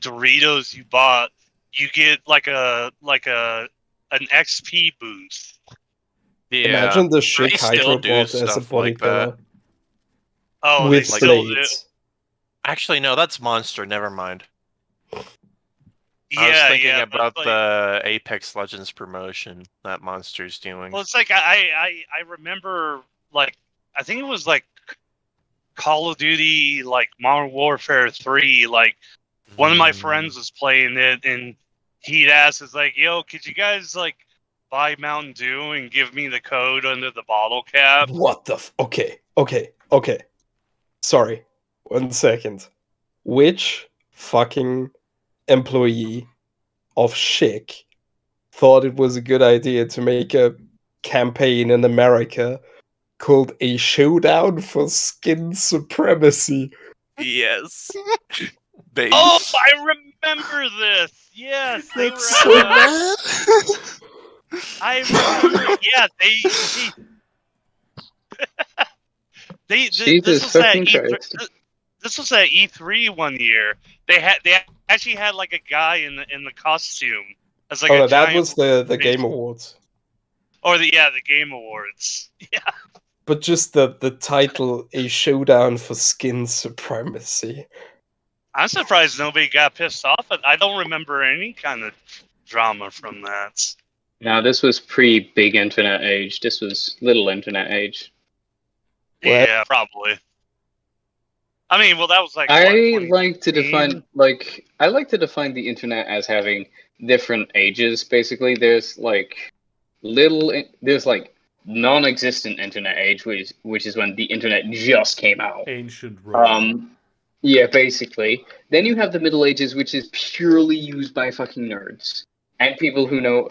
Doritos you bought, you get like an XP boost. Yeah. Imagine the They Schick still Hydro do ball as a stuff body like that. pillow. Oh, With they still do. blades. Actually, no, that's Monster. Never mind. Yeah, I was thinking yeah, about but, like, the Apex Legends promotion that Monster's doing. well, it's like I remember, like, I think it was like Call of Duty, like Modern Warfare 3. Like, one of my friends was playing it, and he'd ask, "Is like, yo, could you guys like buy Mountain Dew and give me the code under the bottle cap?" What the okay. Sorry. 1 second. Which fucking employee of Schick thought it was a good idea to make a campaign in America called A Showdown for Skin Supremacy? Yes. Base. Oh, I remember this. Yes, they were. That's so bad. I remember. Yeah, Jesus this was at fucking E3. Christ. This was at E3 one year. They actually had like a guy in the costume as like Oh a no, that giant, was the Game Awards. or the Game Awards. Yeah. But just the title, A Showdown for Skin Supremacy. I'm surprised nobody got pissed off. I don't remember any kind of drama from that. No, this was pre-big internet age. This was little internet age. What? Yeah, probably. I mean, well, that was like. I what, like to 2015? define the internet as having different ages. Basically, there's like non-existent internet age, which is when the internet just came out. Ancient Rome. Yeah, basically. Then you have the Middle Ages, which is purely used by fucking nerds and people who know,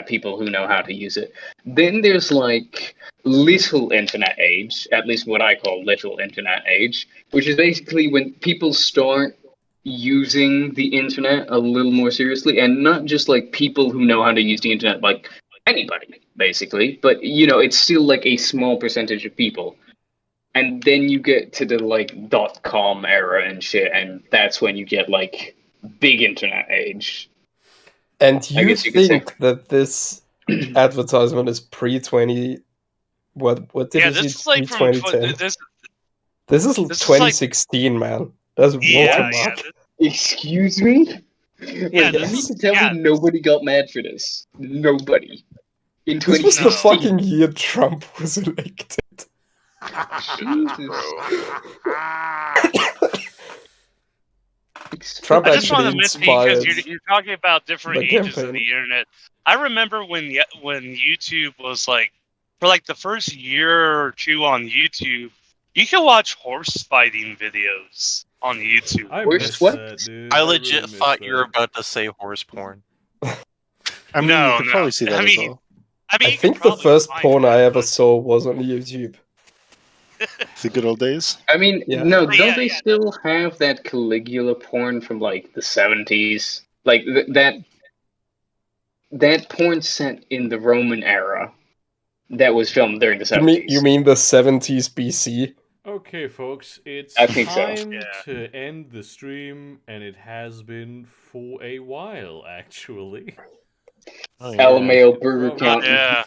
people who know how to use it. Then there's like little internet age, at least what I call little internet age, which is basically when people start using the internet a little more seriously, and not just like people who know how to use the internet, like anybody, basically. But it's still like a small percentage of people. And then you get to the like .com era and shit, and that's when you get like big internet age. And I you guess you could say. think that this advertisement is pre-20... What did Yeah, it this say? is like from Pre-2010? this This is is 2016, man. That's a yeah, watermark. Excuse me? Wait, Yeah, you this mean is- to tell yeah. me nobody got mad for this? Nobody. In This was the 2016. fucking year Trump was elected. Trump I just want actually to mention because inspired you're talking about different the ages of campaign. the internet. I remember when YouTube was like, for like the first year or two on YouTube, you could watch horse fighting videos on YouTube. I Where's missed what? that, dude. I really legit missed thought that. you were about to say horse porn. I mean, No, you could no. probably see that I as mean, well. I mean, I you could think the probably first find porn it, I ever but- saw was on YouTube. The good old days. I mean, Yeah. no, But don't yeah, they yeah, still have that Caligula porn from like the 70s? Like that porn set in the Roman era that was filmed during the 70s. You mean the 70s BC? Okay, folks, it's I think so. time Yeah. to end the stream, and it has been for a while, actually. Oh, LMAO burger Oh, count. Yeah.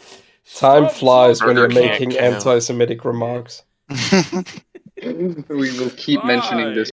Time Stop flies when Burger you're King making count. anti-Semitic remarks. We will keep mentioning this